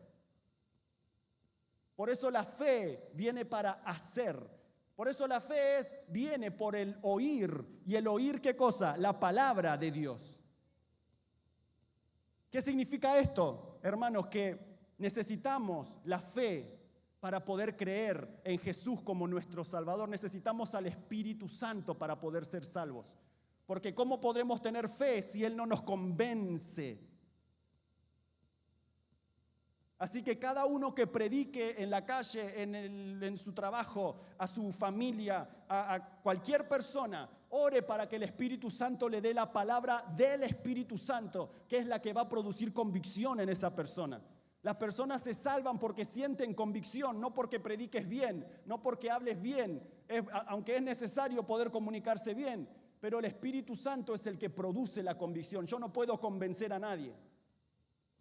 [SPEAKER 1] Por eso la fe viene para hacer. Por eso la fe viene por el oír. ¿Y el oír qué cosa? La palabra de Dios. ¿Qué significa esto, hermanos? Que necesitamos la fe para poder creer en Jesús como nuestro Salvador. Necesitamos al Espíritu Santo para poder ser salvos. Porque ¿cómo podremos tener fe si Él no nos convence? Así que cada uno que predique en la calle, en su trabajo, a su familia, a cualquier persona, ore para que el Espíritu Santo le dé la palabra del Espíritu Santo, que es la que va a producir convicción en esa persona. Las personas se salvan porque sienten convicción, no porque prediques bien, no porque hables bien, aunque es necesario poder comunicarse bien, pero el Espíritu Santo es el que produce la convicción. Yo no puedo convencer a nadie.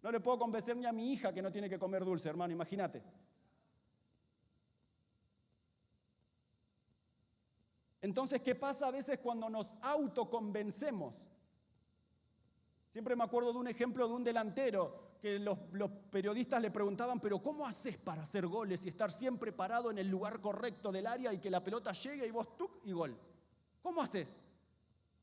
[SPEAKER 1] No le puedo convencer ni a mi hija que no tiene que comer dulce, hermano, imagínate. Entonces, ¿qué pasa a veces cuando nos autoconvencemos? Siempre me acuerdo de un ejemplo de un delantero que los periodistas le preguntaban, pero ¿cómo haces para hacer goles y estar siempre parado en el lugar correcto del área y que la pelota llegue y vos ¡tuc! Y gol? ¿Cómo haces?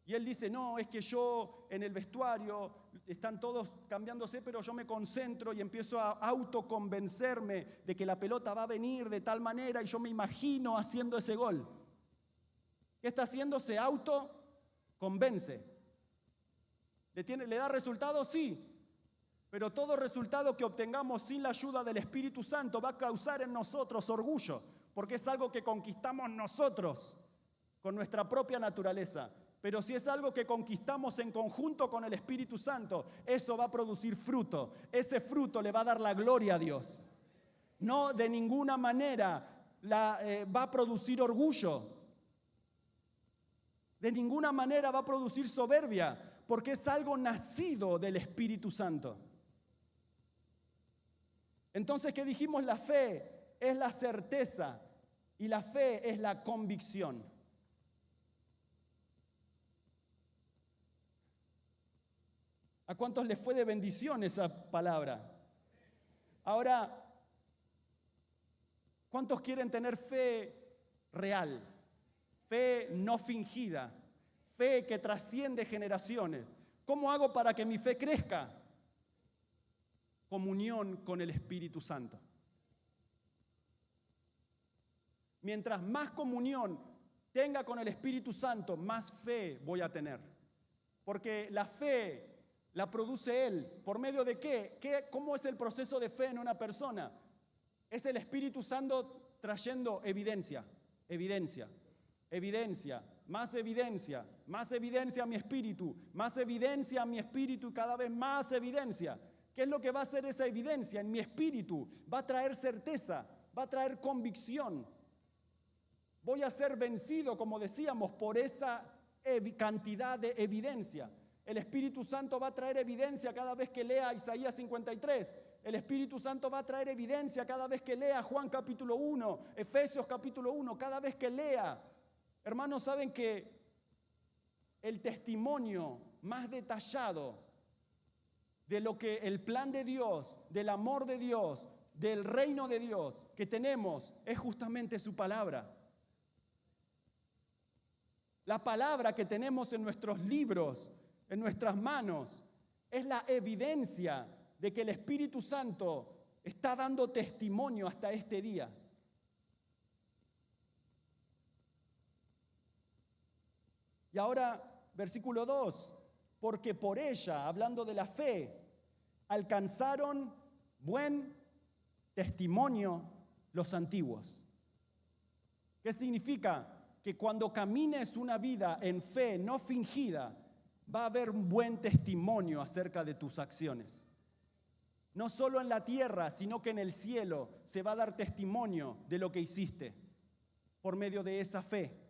[SPEAKER 1] Y él dice, no, es que yo en el vestuario están todos cambiándose, pero yo me concentro y empiezo a autoconvencerme de que la pelota va a venir de tal manera y yo me imagino haciendo ese gol. ¿Qué está haciendo? Se autoconvence. ¿Le da resultado? Sí. Pero todo resultado que obtengamos sin la ayuda del Espíritu Santo va a causar en nosotros orgullo, porque es algo que conquistamos nosotros con nuestra propia naturaleza. Pero si es algo que conquistamos en conjunto con el Espíritu Santo, eso va a producir fruto. Ese fruto le va a dar la gloria a Dios. No de ninguna manera va a producir orgullo. De ninguna manera va a producir soberbia, porque es algo nacido del Espíritu Santo. Entonces, ¿qué dijimos? La fe es la certeza y la fe es la convicción. ¿A cuántos les fue de bendición esa palabra? Ahora, ¿cuántos quieren tener fe real? Fe no fingida, fe que trasciende generaciones. ¿Cómo hago para que mi fe crezca? Comunión con el Espíritu Santo. Mientras más comunión tenga con el Espíritu Santo, más fe voy a tener. Porque la fe la produce Él. ¿Por medio de qué? ¿Cómo es el proceso de fe en una persona? Es el Espíritu Santo trayendo evidencia, evidencia, evidencia, más evidencia, más evidencia a mi espíritu, más evidencia a mi espíritu y cada vez más evidencia. ¿Qué es lo que va a hacer esa evidencia en mi espíritu? Va a traer certeza, va a traer convicción. Voy a ser vencido, como decíamos, por esa cantidad de evidencia. El Espíritu Santo va a traer evidencia cada vez que lea Isaías 53. El Espíritu Santo va a traer evidencia cada vez que lea Juan capítulo 1, Efesios capítulo 1, cada vez que lea. Hermanos, saben que el testimonio más detallado de lo que el plan de Dios, del amor de Dios, del reino de Dios que tenemos es justamente su palabra. La palabra que tenemos en nuestros libros, en nuestras manos, es la evidencia de que el Espíritu Santo está dando testimonio hasta este día. Y ahora, versículo 2, porque por ella, hablando de la fe, alcanzaron buen testimonio los antiguos. ¿Qué significa? Que cuando camines una vida en fe no fingida, va a haber un buen testimonio acerca de tus acciones. No solo en la tierra, sino que en el cielo se va a dar testimonio de lo que hiciste por medio de esa fe.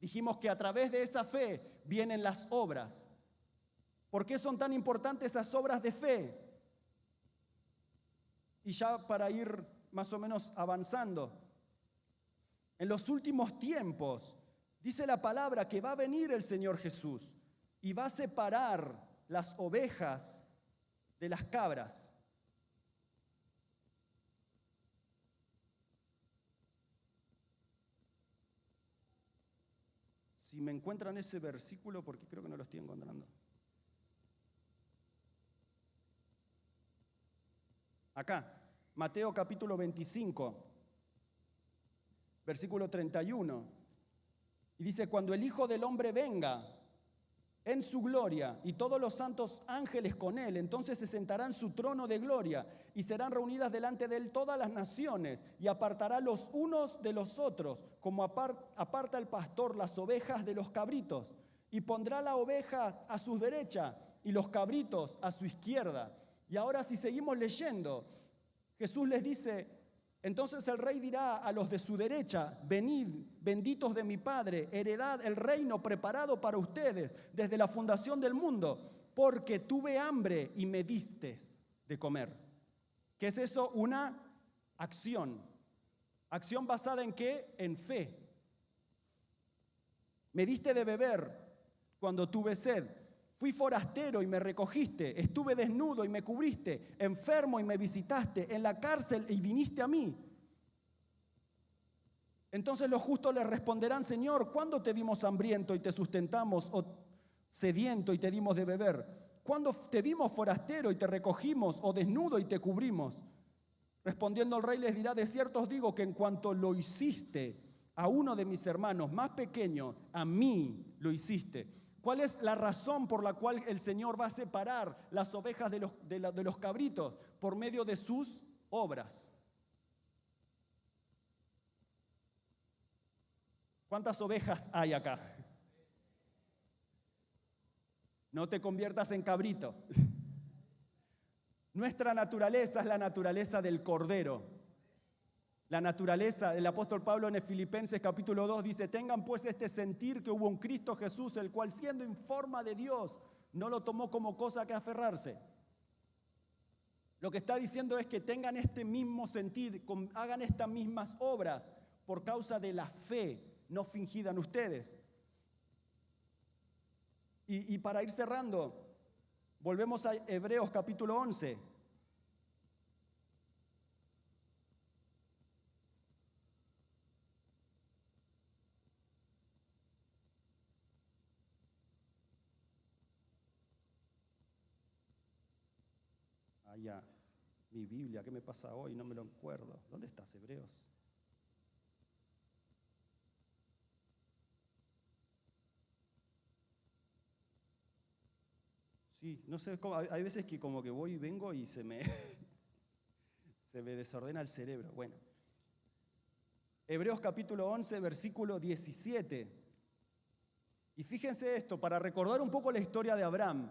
[SPEAKER 1] Dijimos que a través de esa fe vienen las obras. ¿Por qué son tan importantes esas obras de fe? Y ya para ir más o menos avanzando, en los últimos tiempos, dice la palabra que va a venir el Señor Jesús y va a separar las ovejas de las cabras. Si me encuentran ese versículo, porque creo que no lo estoy encontrando. Acá, Mateo capítulo 25, versículo 31. Y dice, cuando el Hijo del Hombre venga en su gloria y todos los santos ángeles con él, entonces se sentará en su trono de gloria y serán reunidas delante de él todas las naciones y apartará los unos de los otros, como aparta el pastor las ovejas de los cabritos, y pondrá las ovejas a su derecha y los cabritos a su izquierda. Y ahora si seguimos leyendo, Jesús les dice, entonces el rey dirá a los de su derecha, venid, benditos de mi Padre, heredad el reino preparado para ustedes desde la fundación del mundo, porque tuve hambre y me distes de comer. ¿Qué es eso? Una acción. ¿Acción basada en qué? En fe. Me diste de beber cuando tuve sed. Fui forastero y me recogiste, estuve desnudo y me cubriste, enfermo y me visitaste, en la cárcel y viniste a mí. Entonces los justos le responderán, Señor, ¿cuándo te vimos hambriento y te sustentamos, o sediento y te dimos de beber? ¿Cuándo te vimos forastero y te recogimos, o desnudo y te cubrimos? Respondiendo el rey les dirá, de cierto os digo que en cuanto lo hiciste a uno de mis hermanos más pequeños, a mí lo hiciste. ¿Cuál es la razón por la cual el Señor va a separar las ovejas de los cabritos? Por medio de sus obras. ¿Cuántas ovejas hay acá? No te conviertas en cabrito. Nuestra naturaleza es la naturaleza del cordero. La naturaleza, el apóstol Pablo en Filipenses capítulo 2 dice, tengan pues este sentir que hubo un Cristo Jesús, el cual siendo en forma de Dios, no lo tomó como cosa que aferrarse. Lo que está diciendo es que tengan este mismo sentir, hagan estas mismas obras por causa de la fe no fingida en ustedes. Y para ir cerrando, volvemos a Hebreos capítulo 11. allá. Mi Biblia, ¿qué me pasa hoy? No me lo acuerdo. ¿Dónde estás, Hebreos? Sí, no sé, hay veces que como que voy y vengo y se me desordena el cerebro. Bueno, Hebreos capítulo 11, versículo 17. Y fíjense esto, para recordar un poco la historia de Abraham.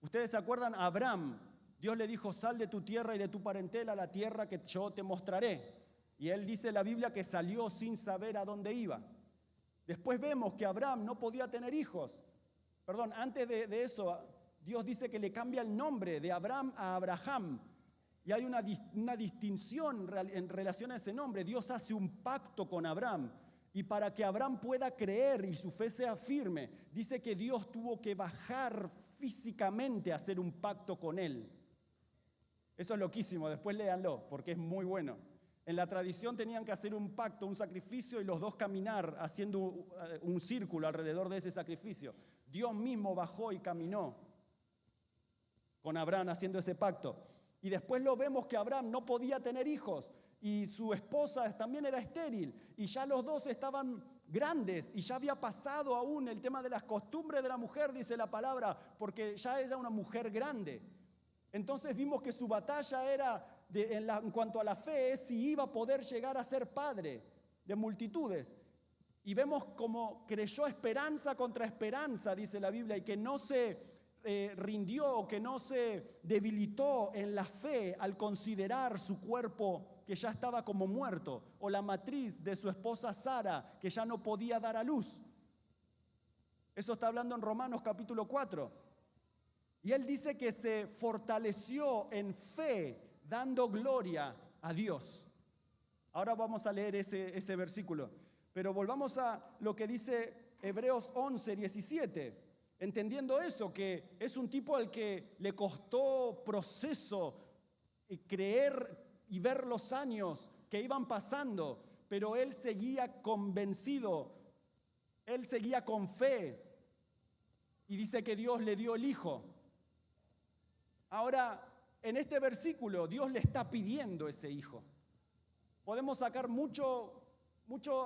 [SPEAKER 1] ¿Ustedes se acuerdan? Abraham, Dios le dijo, sal de tu tierra y de tu parentela a la tierra que yo te mostraré. Y él dice en la Biblia que salió sin saber a dónde iba. Después vemos que Abraham no podía tener hijos. Perdón, antes de eso, Dios dice que le cambia el nombre de Abraham a Abraham. Y hay una distinción en relación a ese nombre. Dios hace un pacto con Abraham. Y para que Abraham pueda creer y su fe sea firme, dice que Dios tuvo que bajar físicamente a hacer un pacto con él. Eso es loquísimo, después léanlo, porque es muy bueno. En la tradición tenían que hacer un pacto, un sacrificio, y los dos caminar haciendo un círculo alrededor de ese sacrificio. Dios mismo bajó y caminó con Abraham haciendo ese pacto. Y después lo vemos que Abraham no podía tener hijos y su esposa también era estéril y ya los dos estaban grandes y ya había pasado aún el tema de las costumbres de la mujer, dice la palabra, porque ya era una mujer grande. Entonces vimos que su batalla era en cuanto a la fe, es si iba a poder llegar a ser padre de multitudes. Y vemos como creyó esperanza contra esperanza, dice la Biblia, y que no se rindió o que no se debilitó en la fe al considerar su cuerpo que ya estaba como muerto, o la matriz de su esposa Sara que ya no podía dar a luz. Eso está hablando en Romanos capítulo 4. Y él dice que se fortaleció en fe, dando gloria a Dios. Ahora vamos a leer ese versículo. Pero volvamos a lo que dice Hebreos 11, 17. Entendiendo eso, que es un tipo al que le costó proceso creer y ver los años que iban pasando, pero él seguía convencido, él seguía con fe y dice que Dios le dio el hijo. Ahora, en este versículo, Dios le está pidiendo ese hijo. Podemos sacar mucho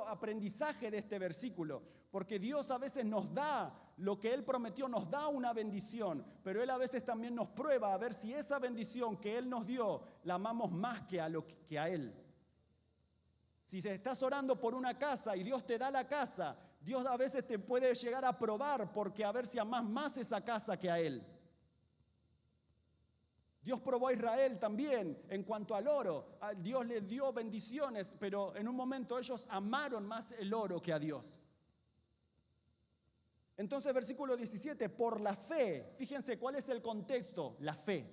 [SPEAKER 1] aprendizaje de este versículo, porque Dios a veces nos da lo que Él prometió, nos da una bendición, pero Él a veces también nos prueba a ver si esa bendición que Él nos dio la amamos más que a Él. Si estás orando por una casa y Dios te da la casa, Dios a veces te puede llegar a probar porque a ver si amás más esa casa que a Él. Dios probó a Israel también en cuanto al oro. Dios les dio bendiciones, pero en un momento ellos amaron más el oro que a Dios. Entonces, versículo 17, por la fe, fíjense cuál es el contexto, la fe.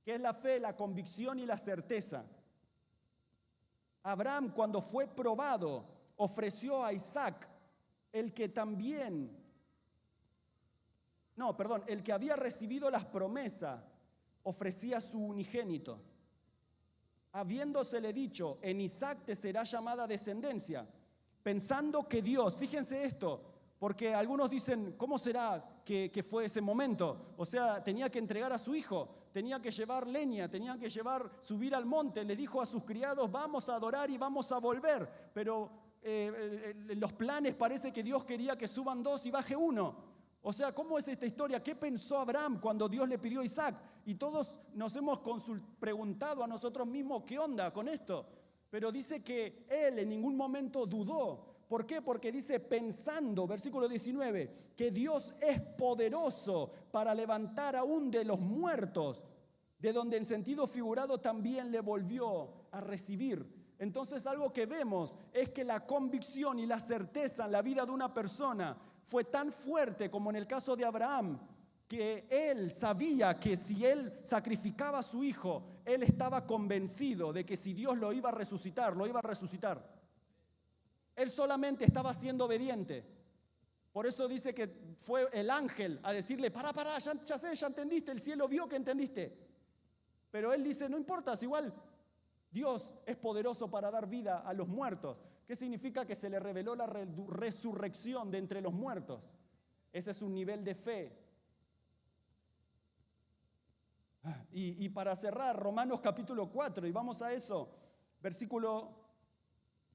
[SPEAKER 1] ¿Qué es la fe? La convicción y la certeza. Abraham, cuando fue probado, ofreció a Isaac, el que había recibido las promesas, ofrecía su unigénito. Habiéndosele dicho, en Isaac te será llamada descendencia, pensando que Dios, fíjense esto, porque algunos dicen, ¿cómo será que fue ese momento? O sea, tenía que entregar a su hijo, tenía que llevar leña, tenía que subir al monte, le dijo a sus criados, vamos a adorar y vamos a volver, pero los planes parece que Dios quería que suban 2 y baje 1. O sea, ¿cómo es esta historia? ¿Qué pensó Abraham cuando Dios le pidió a Isaac? Y todos nos hemos preguntado a nosotros mismos, ¿qué onda con esto? Pero dice que él en ningún momento dudó. ¿Por qué? Porque dice pensando, versículo 19, que Dios es poderoso para levantar aún de los muertos, de donde en sentido figurado también le volvió a recibir. Entonces algo que vemos es que la convicción y la certeza en la vida de una persona fue tan fuerte como en el caso de Abraham, que él sabía que si él sacrificaba a su hijo, él estaba convencido de que si Dios lo iba a resucitar, lo iba a resucitar. Él solamente estaba siendo obediente. Por eso dice que fue el ángel a decirle, para, ya entendiste, el cielo vio que entendiste. Pero él dice, no importa, es igual. Dios es poderoso para dar vida a los muertos. ¿Qué significa? Que se le reveló la resurrección de entre los muertos. Ese es un nivel de fe. Y para cerrar, Romanos capítulo 4, y vamos a eso, versículo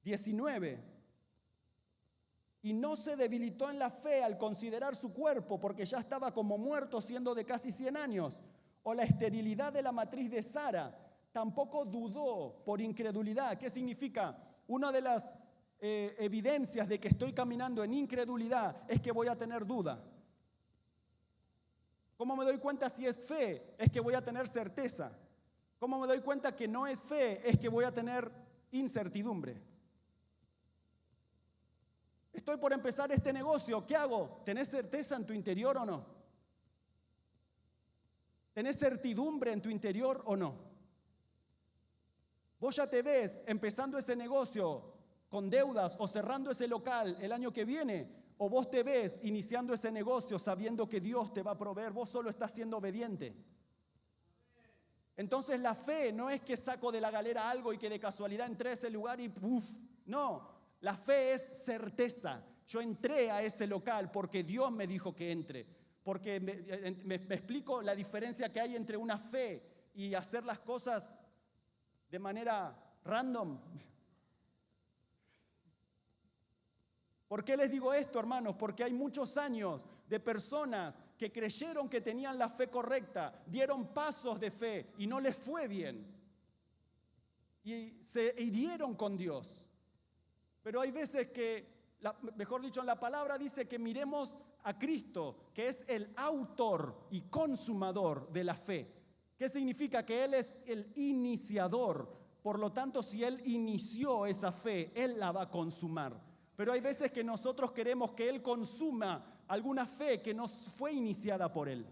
[SPEAKER 1] 19. Y no se debilitó en la fe al considerar su cuerpo, porque ya estaba como muerto siendo de casi 100 años, o la esterilidad de la matriz de Sara. Tampoco dudó por incredulidad. ¿Qué significa? Una de las evidencias de que estoy caminando en incredulidad es que voy a tener duda. ¿Cómo me doy cuenta si es fe? Es que voy a tener certeza. ¿Cómo me doy cuenta que no es fe? Es que voy a tener incertidumbre. Estoy por empezar este negocio. ¿Qué hago? ¿Tenés certeza en tu interior o no? ¿Tenés certidumbre en tu interior o no? Vos ya te ves empezando ese negocio con deudas o cerrando ese local el año que viene. O vos te ves iniciando ese negocio sabiendo que Dios te va a proveer, vos solo estás siendo obediente. Entonces la fe no es que saco de la galera algo y que de casualidad entré a ese lugar y ¡puf! No, la fe es certeza. Yo entré a ese local porque Dios me dijo que entre. Porque me explico la diferencia que hay entre una fe y hacer las cosas de manera random. ¿Por qué les digo esto, hermanos? Porque hay muchos años de personas que creyeron que tenían la fe correcta, dieron pasos de fe y no les fue bien. Y se hirieron con Dios. Pero hay veces que, mejor dicho, en la palabra dice que miremos a Cristo, que es el autor y consumador de la fe. ¿Qué significa? Que Él es el iniciador. Por lo tanto, si Él inició esa fe, Él la va a consumar. Pero hay veces que nosotros queremos que Él consuma alguna fe que no fue iniciada por Él.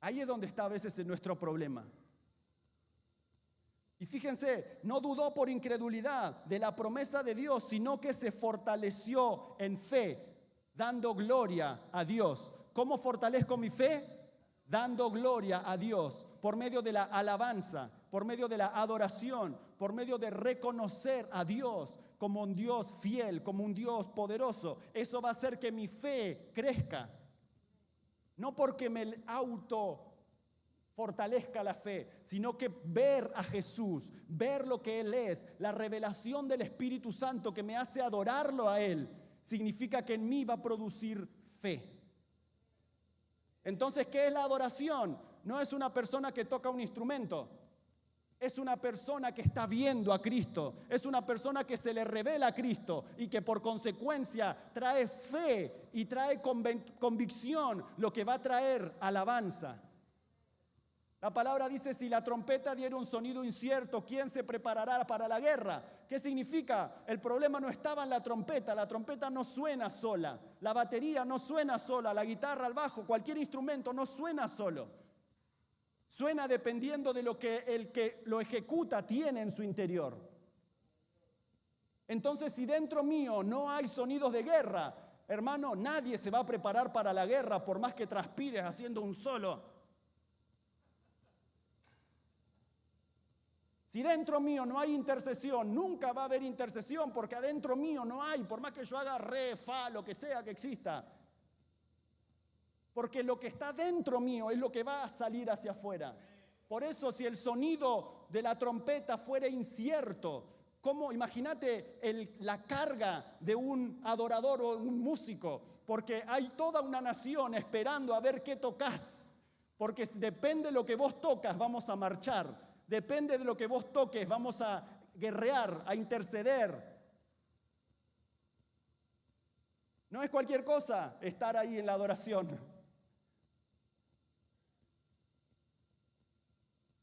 [SPEAKER 1] Ahí es donde está a veces nuestro problema. Y fíjense, no dudó por incredulidad de la promesa de Dios, sino que se fortaleció en fe, dando gloria a Dios. ¿Cómo fortalezco mi fe? Dando gloria a Dios por medio de la alabanza, por medio de la adoración, por medio de reconocer a Dios como un Dios fiel, como un Dios poderoso. Eso va a hacer que mi fe crezca. No porque me fortalezca la fe, sino que ver a Jesús, ver lo que Él es, la revelación del Espíritu Santo que me hace adorarlo a Él, significa que en mí va a producir fe. Entonces, ¿qué es la adoración? No es una persona que toca un instrumento. Es una persona que está viendo a Cristo. Es una persona que se le revela a Cristo y que por consecuencia trae fe y trae convicción, lo que va a traer alabanza. La palabra dice, si la trompeta diera un sonido incierto, ¿quién se preparará para la guerra? ¿Qué significa? El problema no estaba en la trompeta no suena sola, la batería no suena sola, la guitarra, el bajo, cualquier instrumento no suena solo. Suena dependiendo de lo que el que lo ejecuta tiene en su interior. Entonces, si dentro mío no hay sonidos de guerra, hermano, nadie se va a preparar para la guerra por más que transpires haciendo un solo. Si dentro mío no hay intercesión, nunca va a haber intercesión porque adentro mío no hay, por más que yo haga re, fa, lo que sea que exista. Porque lo que está dentro mío es lo que va a salir hacia afuera. Por eso si el sonido de la trompeta fuera incierto, ¿cómo? Imagínate la carga de un adorador o un músico, porque hay toda una nación esperando a ver qué tocas. Porque depende de lo que vos tocas, vamos a marchar. Depende de lo que vos toques, vamos a guerrear, a interceder. No es cualquier cosa estar ahí en la adoración.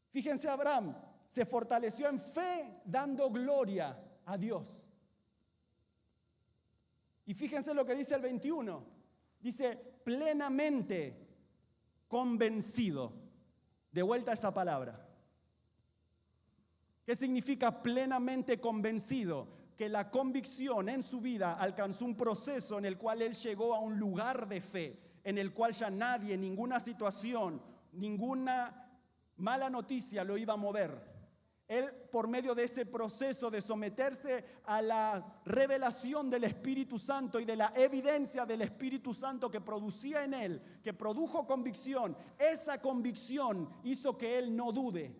[SPEAKER 1] Fíjense, Abraham se fortaleció en fe dando gloria a Dios. Y fíjense lo que dice el 21. Dice, plenamente convencido. De vuelta a esa palabra. ¿Qué significa plenamente convencido? Que la convicción en su vida alcanzó un proceso en el cual él llegó a un lugar de fe, en el cual ya nadie, ninguna situación, ninguna mala noticia lo iba a mover. Él, por medio de ese proceso de someterse a la revelación del Espíritu Santo y de la evidencia del Espíritu Santo que producía en él, que produjo convicción, esa convicción hizo que él no dude.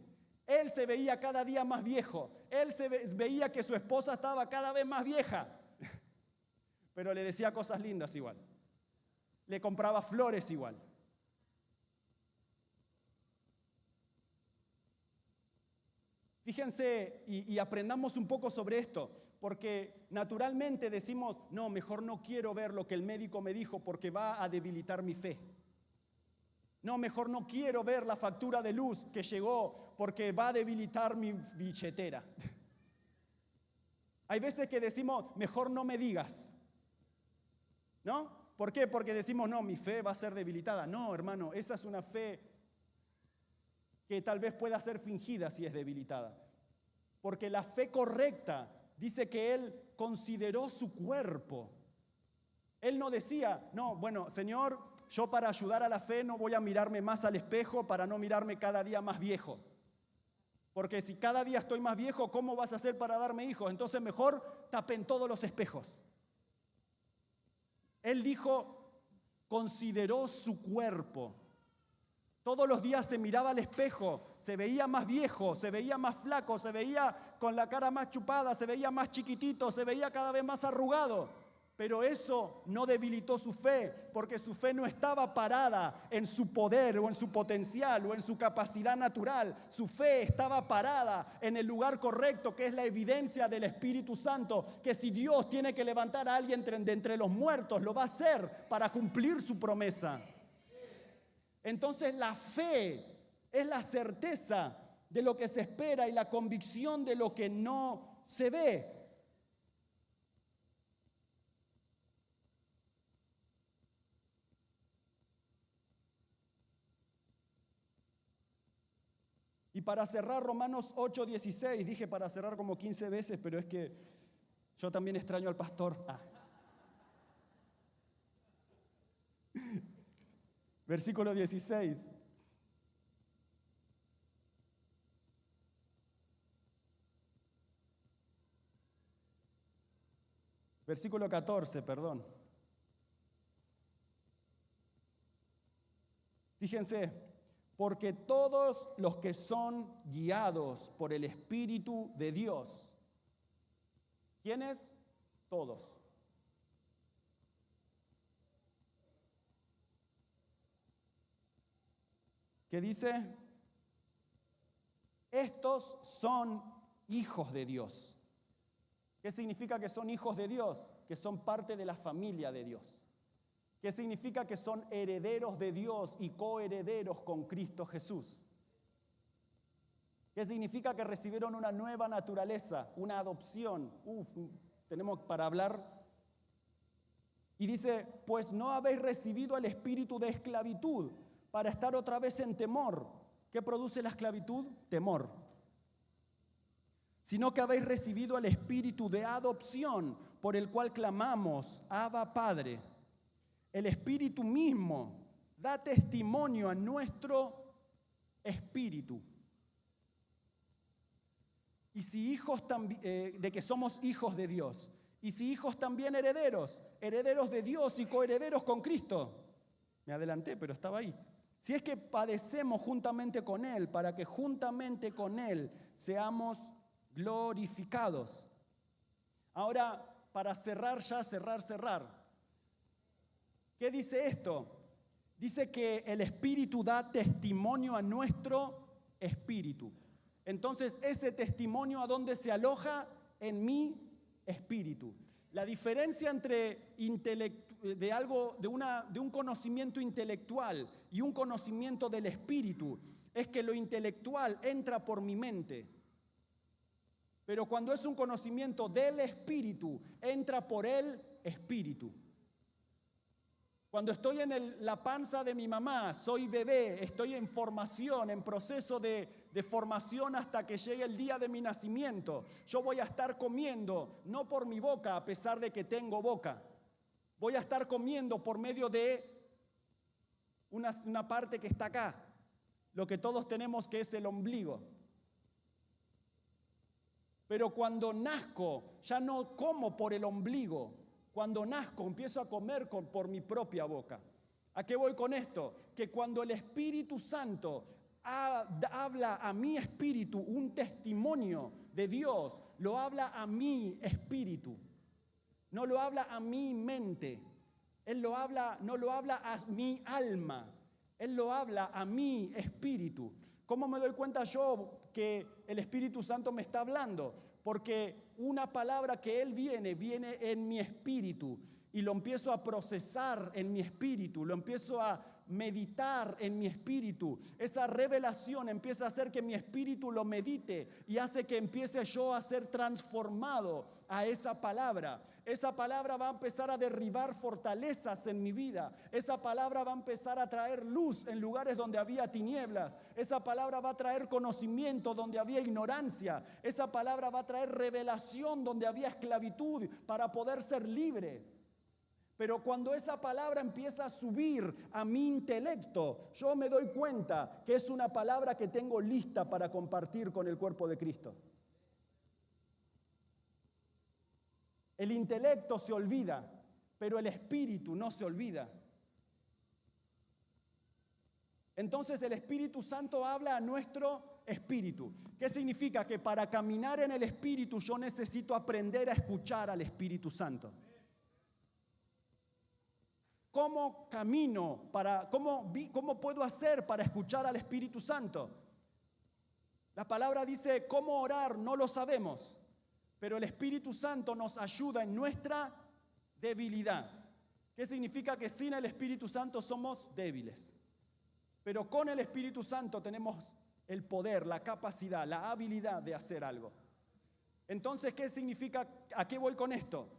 [SPEAKER 1] Él se veía cada día más viejo. Él veía que su esposa estaba cada vez más vieja. Pero le decía cosas lindas igual. Le compraba flores igual. Fíjense y aprendamos un poco sobre esto, porque naturalmente decimos, no, mejor no quiero ver lo que el médico me dijo porque va a debilitar mi fe. No, mejor no quiero ver la factura de luz que llegó porque va a debilitar mi billetera. Hay veces que decimos, mejor no me digas. ¿No? ¿Por qué? Porque decimos, no, mi fe va a ser debilitada. No, hermano, esa es una fe que tal vez pueda ser fingida si es debilitada. Porque la fe correcta dice que él consideró su cuerpo. Él no decía, no, bueno, Señor, yo para ayudar a la fe no voy a mirarme más al espejo para no mirarme cada día más viejo. Porque si cada día estoy más viejo, ¿cómo vas a hacer para darme hijos? Entonces mejor tapen todos los espejos. Él dijo, consideró su cuerpo. Todos los días se miraba al espejo, se veía más viejo, se veía más flaco, se veía con la cara más chupada, se veía más chiquitito, se veía cada vez más arrugado. Pero eso no debilitó su fe, porque su fe no estaba parada en su poder o en su potencial o en su capacidad natural. Su fe estaba parada en el lugar correcto, que es la evidencia del Espíritu Santo, que si Dios tiene que levantar a alguien de entre los muertos, lo va a hacer para cumplir su promesa. Entonces la fe es la certeza de lo que se espera y la convicción de lo que no se ve. Y para cerrar Romanos 8:16, dije para cerrar como 15 veces, pero es que yo también extraño al pastor. Versículo 16. Versículo 14, perdón. Fíjense, porque todos los que son guiados por el Espíritu de Dios, ¿quiénes? Todos. ¿Qué dice? Estos son hijos de Dios. ¿Qué significa que son hijos de Dios? Que son parte de la familia de Dios. ¿Qué significa que son herederos de Dios y coherederos con Cristo Jesús? ¿Qué significa que recibieron una nueva naturaleza, una adopción? Tenemos para hablar. Y dice, pues no habéis recibido el espíritu de esclavitud para estar otra vez en temor. ¿Qué produce la esclavitud? Temor. Sino que habéis recibido el espíritu de adopción, por el cual clamamos, Abba, Padre. El Espíritu mismo da testimonio a nuestro espíritu. Y si hijos de que somos hijos de Dios. Y si hijos también herederos, herederos de Dios y coherederos con Cristo. Me adelanté, pero estaba ahí. Si es que padecemos juntamente con Él, para que juntamente con Él seamos glorificados. Ahora, para cerrar ya, cerrar. ¿Qué dice esto? Dice que el Espíritu da testimonio a nuestro espíritu. Entonces, ese testimonio, ¿a dónde se aloja? En mi espíritu. La diferencia entre de un conocimiento intelectual y un conocimiento del espíritu es que lo intelectual entra por mi mente. Pero cuando es un conocimiento del espíritu, entra por el espíritu. Cuando estoy en la panza de mi mamá, soy bebé, estoy en formación, en proceso de formación hasta que llegue el día de mi nacimiento. Yo voy a estar comiendo, no por mi boca, a pesar de que tengo boca. Voy a estar comiendo por medio de una parte que está acá, lo que todos tenemos que es el ombligo. Pero cuando nazco, ya no como por el ombligo. Cuando nazco, empiezo a comer por mi propia boca. ¿A qué voy con esto? Que cuando el Espíritu Santo habla a mi espíritu un testimonio de Dios, lo habla a mi espíritu, no lo habla a mi mente. Él no lo habla a mi alma, Él lo habla a mi espíritu. ¿Cómo me doy cuenta yo que el Espíritu Santo me está hablando? Porque una palabra que Él viene en mi espíritu y lo empiezo a procesar en mi espíritu, lo empiezo a meditar en mi espíritu. Esa revelación empieza a hacer que mi espíritu lo medite y hace que empiece yo a ser transformado a esa palabra. Esa palabra va a empezar a derribar fortalezas en mi vida. Esa palabra va a empezar a traer luz en lugares donde había tinieblas. Esa palabra va a traer conocimiento donde había ignorancia. Esa palabra va a traer revelación donde había esclavitud para poder ser libre. Pero cuando esa palabra empieza a subir a mi intelecto, yo me doy cuenta que es una palabra que tengo lista para compartir con el cuerpo de Cristo. El intelecto se olvida, pero el espíritu no se olvida. Entonces el Espíritu Santo habla a nuestro espíritu. ¿Qué significa? Que para caminar en el Espíritu yo necesito aprender a escuchar al Espíritu Santo. ¿Cómo camino cómo puedo hacer para escuchar al Espíritu Santo? La palabra dice, ¿cómo orar? No lo sabemos, pero el Espíritu Santo nos ayuda en nuestra debilidad. ¿Qué significa? Que sin el Espíritu Santo somos débiles, pero con el Espíritu Santo tenemos el poder, la capacidad, la habilidad de hacer algo. Entonces, ¿qué significa? ¿A qué voy con esto?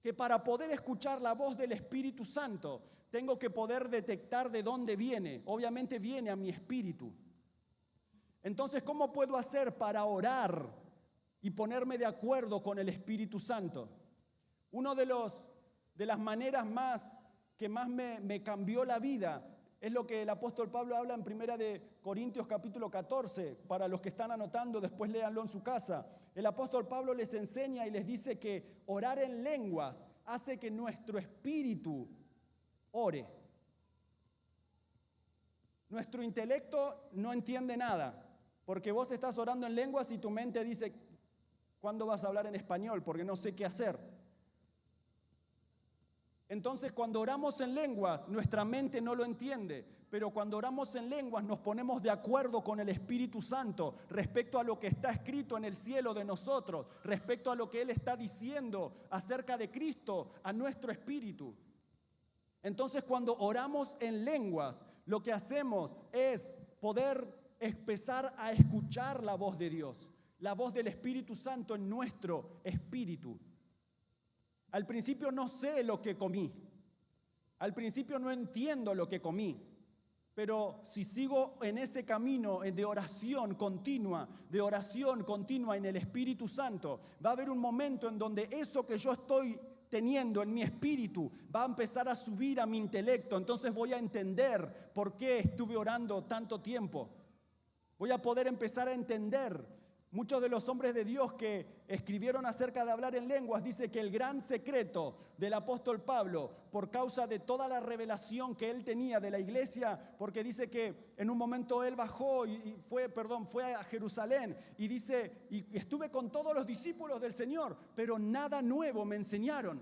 [SPEAKER 1] Que para poder escuchar la voz del Espíritu Santo, tengo que poder detectar de dónde viene. Obviamente viene a mi espíritu. Entonces, ¿cómo puedo hacer para orar y ponerme de acuerdo con el Espíritu Santo? Una de las maneras que más me cambió la vida es lo que el apóstol Pablo habla en 1 Corintios capítulo 14. Para los que están anotando, después léanlo en su casa. El apóstol Pablo les enseña y les dice que orar en lenguas hace que nuestro espíritu ore. Nuestro intelecto no entiende nada, porque vos estás orando en lenguas y tu mente dice, ¿cuándo vas a hablar en español? Porque no sé qué hacer. Entonces, cuando oramos en lenguas, nuestra mente no lo entiende, pero cuando oramos en lenguas nos ponemos de acuerdo con el Espíritu Santo respecto a lo que está escrito en el cielo de nosotros, respecto a lo que Él está diciendo acerca de Cristo a nuestro espíritu. Entonces, cuando oramos en lenguas, lo que hacemos es poder empezar a escuchar la voz de Dios, la voz del Espíritu Santo en nuestro espíritu. Al principio no sé lo que comí, al principio no entiendo lo que comí, pero si sigo en ese camino de oración continua en el Espíritu Santo, va a haber un momento en donde eso que yo estoy teniendo en mi espíritu va a empezar a subir a mi intelecto. Entonces voy a entender por qué estuve orando tanto tiempo. Voy a poder empezar a entender. Muchos de los hombres de Dios que escribieron acerca de hablar en lenguas dice que el gran secreto del apóstol Pablo, por causa de toda la revelación que él tenía de la iglesia, porque dice que en un momento él bajó y fue a Jerusalén y dice, y estuve con todos los discípulos del Señor, pero nada nuevo me enseñaron.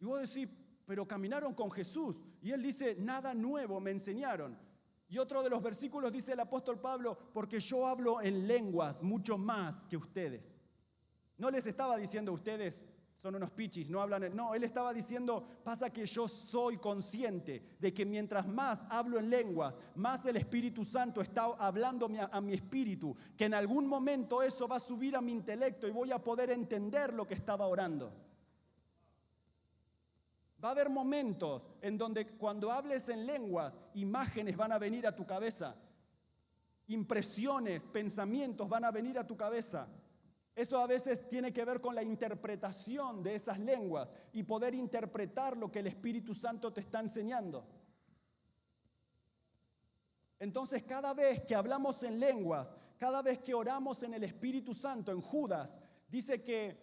[SPEAKER 1] Y vos decís, pero caminaron con Jesús. Y él dice, nada nuevo me enseñaron. Y otro de los versículos dice el apóstol Pablo, porque yo hablo en lenguas mucho más que ustedes. No les estaba diciendo ustedes son unos pichis, no hablan. No, él estaba diciendo, pasa que yo soy consciente de que mientras más hablo en lenguas, más el Espíritu Santo está hablando a mi espíritu, que en algún momento eso va a subir a mi intelecto y voy a poder entender lo que estaba orando. Va a haber momentos en donde cuando hables en lenguas, imágenes van a venir a tu cabeza, impresiones, pensamientos van a venir a tu cabeza. Eso a veces tiene que ver con la interpretación de esas lenguas y poder interpretar lo que el Espíritu Santo te está enseñando. Entonces, cada vez que hablamos en lenguas, cada vez que oramos en el Espíritu Santo, en Judas, dice que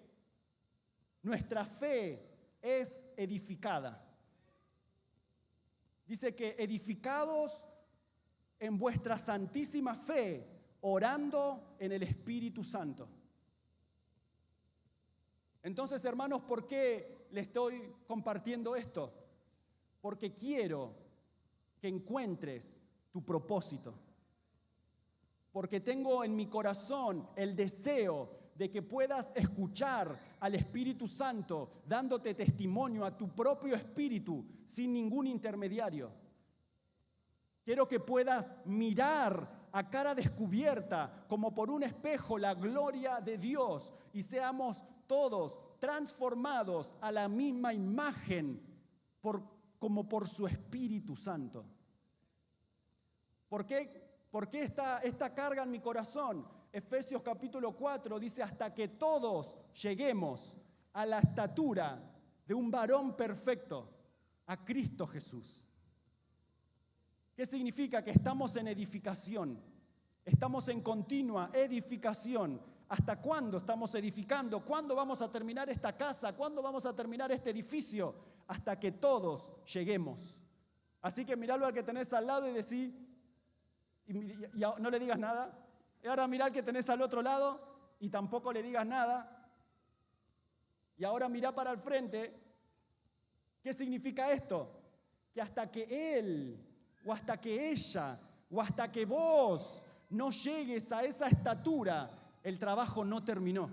[SPEAKER 1] nuestra fe es edificada. Dice que edificados en vuestra santísima fe, orando en el Espíritu Santo. Entonces, hermanos, ¿por qué le estoy compartiendo esto? Porque quiero que encuentres tu propósito. Porque tengo en mi corazón el deseo de que puedas escuchar al Espíritu Santo dándote testimonio a tu propio espíritu sin ningún intermediario. Quiero que puedas mirar a cara descubierta, como por un espejo, la gloria de Dios y seamos todos transformados a la misma imagen como por su Espíritu Santo. ¿Por qué esta carga en mi corazón? Efesios capítulo 4 dice, hasta que todos lleguemos a la estatura de un varón perfecto, a Cristo Jesús. ¿Qué significa? Que estamos en edificación, estamos en continua edificación. ¿Hasta cuándo estamos edificando? ¿Cuándo vamos a terminar esta casa? ¿Cuándo vamos a terminar este edificio? Hasta que todos lleguemos. Así que miralo al que tenés al lado y decí, y no le digas nada. Y ahora mirá al que tenés al otro lado y tampoco le digas nada. Y ahora mirá para el frente. ¿Qué significa esto? Que hasta que él, o hasta que ella, o hasta que vos no llegues a esa estatura, el trabajo no terminó.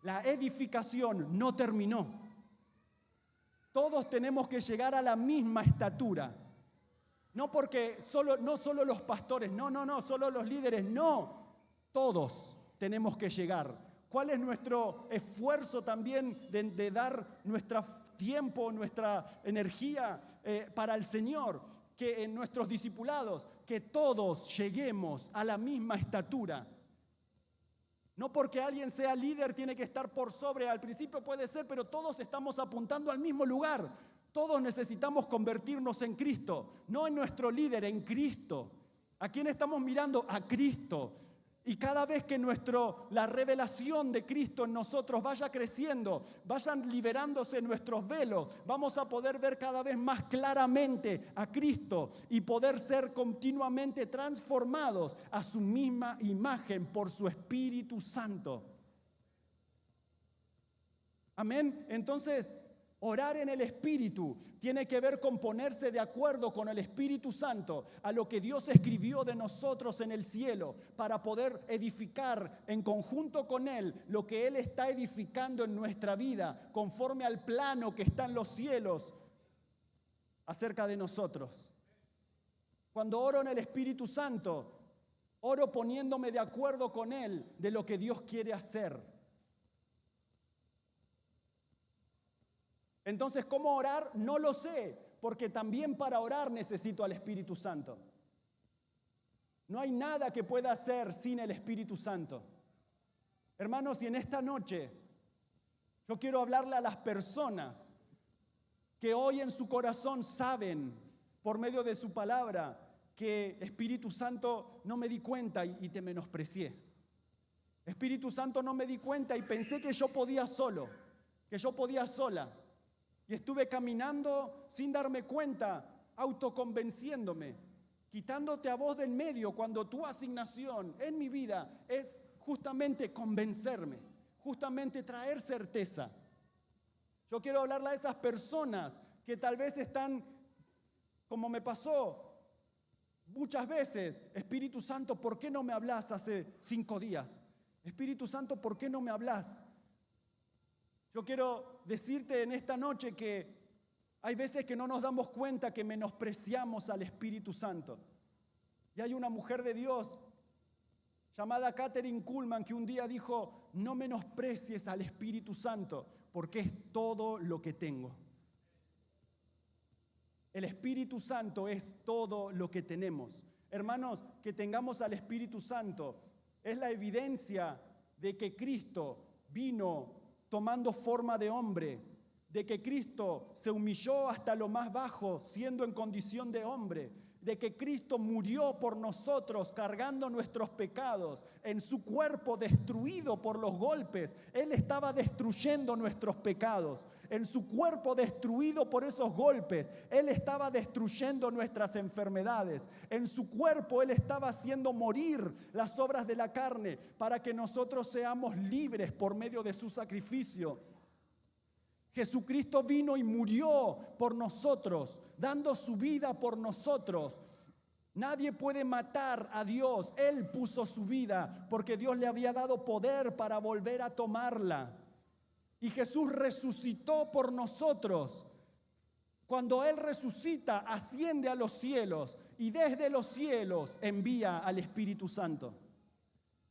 [SPEAKER 1] La edificación no terminó. Todos tenemos que llegar a la misma estatura. No porque no solo los pastores, no, solo los líderes, no. Todos tenemos que llegar. ¿Cuál es nuestro esfuerzo también de dar nuestro tiempo, nuestra energía para el Señor? Que en nuestros discipulados, que todos lleguemos a la misma estatura. No porque alguien sea líder tiene que estar por sobre, al principio puede ser, pero todos estamos apuntando al mismo lugar. Todos necesitamos convertirnos en Cristo, no en nuestro líder, en Cristo. ¿A quién estamos mirando? A Cristo. Y cada vez que la revelación de Cristo en nosotros vaya creciendo, vayan liberándose nuestros velos, vamos a poder ver cada vez más claramente a Cristo y poder ser continuamente transformados a su misma imagen por su Espíritu Santo. Amén. Entonces, orar en el Espíritu tiene que ver con ponerse de acuerdo con el Espíritu Santo a lo que Dios escribió de nosotros en el cielo para poder edificar en conjunto con Él lo que Él está edificando en nuestra vida conforme al plano que está en los cielos acerca de nosotros. Cuando oro en el Espíritu Santo, oro poniéndome de acuerdo con Él de lo que Dios quiere hacer. Entonces, ¿cómo orar? No lo sé, porque también para orar necesito al Espíritu Santo. No hay nada que pueda hacer sin el Espíritu Santo. Hermanos, y en esta noche yo quiero hablarle a las personas que hoy en su corazón saben, por medio de su palabra, que Espíritu Santo no me di cuenta y te menosprecié. Espíritu Santo no me di cuenta y pensé que yo podía solo, que yo podía sola. Y estuve caminando sin darme cuenta, autoconvenciéndome, quitándote a vos de en medio cuando tu asignación en mi vida es justamente convencerme, justamente traer certeza. Yo quiero hablarle a esas personas que tal vez están, como me pasó muchas veces, Espíritu Santo, ¿por qué no me hablas hace 5 días? Espíritu Santo, ¿por qué no me hablas? Yo quiero decirte en esta noche que hay veces que no nos damos cuenta que menospreciamos al Espíritu Santo. Y hay una mujer de Dios llamada Kathryn Kuhlman que un día dijo, no menosprecies al Espíritu Santo porque es todo lo que tengo. El Espíritu Santo es todo lo que tenemos. Hermanos, que tengamos al Espíritu Santo es la evidencia de que Cristo vino tomando forma de hombre, de que Cristo se humilló hasta lo más bajo, siendo en condición de hombre, de que Cristo murió por nosotros cargando nuestros pecados, en su cuerpo destruido por los golpes. Él estaba destruyendo nuestros pecados. En su cuerpo destruido por esos golpes, Él estaba destruyendo nuestras enfermedades. En su cuerpo Él estaba haciendo morir las obras de la carne para que nosotros seamos libres por medio de su sacrificio. Jesucristo vino y murió por nosotros, dando su vida por nosotros. Nadie puede matar a Dios. Él puso su vida porque Dios le había dado poder para volver a tomarla. Y Jesús resucitó por nosotros. Cuando Él resucita, asciende a los cielos y desde los cielos envía al Espíritu Santo.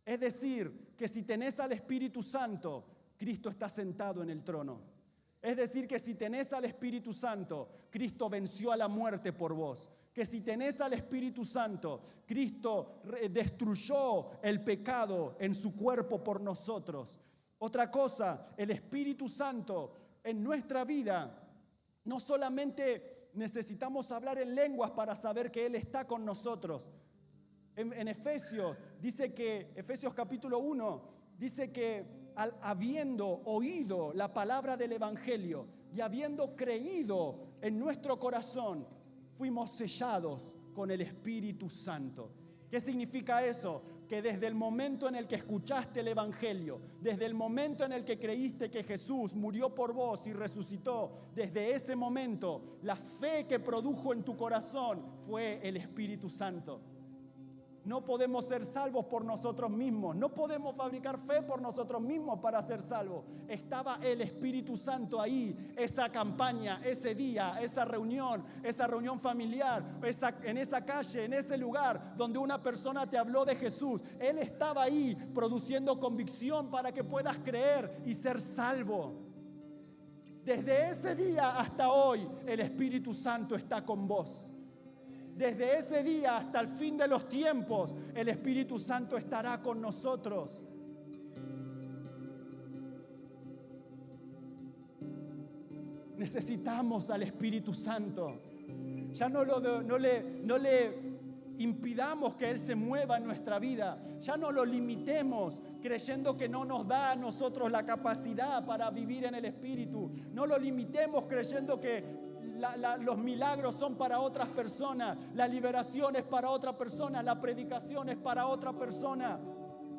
[SPEAKER 1] Es decir, que si tenés al Espíritu Santo, Cristo está sentado en el trono. Es decir, que si tenés al Espíritu Santo, Cristo venció a la muerte por vos. Que si tenés al Espíritu Santo, Cristo destruyó el pecado en su cuerpo por nosotros. Otra cosa, el Espíritu Santo en nuestra vida, no solamente necesitamos hablar en lenguas para saber que Él está con nosotros. En Efesios, dice que, Efesios capítulo 1, dice que habiendo oído la palabra del Evangelio y habiendo creído en nuestro corazón, fuimos sellados con el Espíritu Santo. ¿Qué significa eso? Que desde el momento en el que escuchaste el Evangelio, desde el momento en el que creíste que Jesús murió por vos y resucitó, desde ese momento, la fe que produjo en tu corazón fue el Espíritu Santo. No podemos ser salvos por nosotros mismos. No podemos fabricar fe por nosotros mismos para ser salvos. Estaba el Espíritu Santo ahí, esa campaña, ese día, esa reunión familiar, en esa calle, en ese lugar donde una persona te habló de Jesús. Él estaba ahí produciendo convicción para que puedas creer y ser salvo. Desde ese día hasta hoy, el Espíritu Santo está con vos. Desde ese día hasta el fin de los tiempos, el Espíritu Santo estará con nosotros. Necesitamos al Espíritu Santo. Ya no le impidamos que Él se mueva en nuestra vida. Ya no lo limitemos creyendo que no nos da a nosotros la capacidad para vivir en el Espíritu. No lo limitemos creyendo que los milagros son para otras personas, la liberación es para otra persona, la predicación es para otra persona,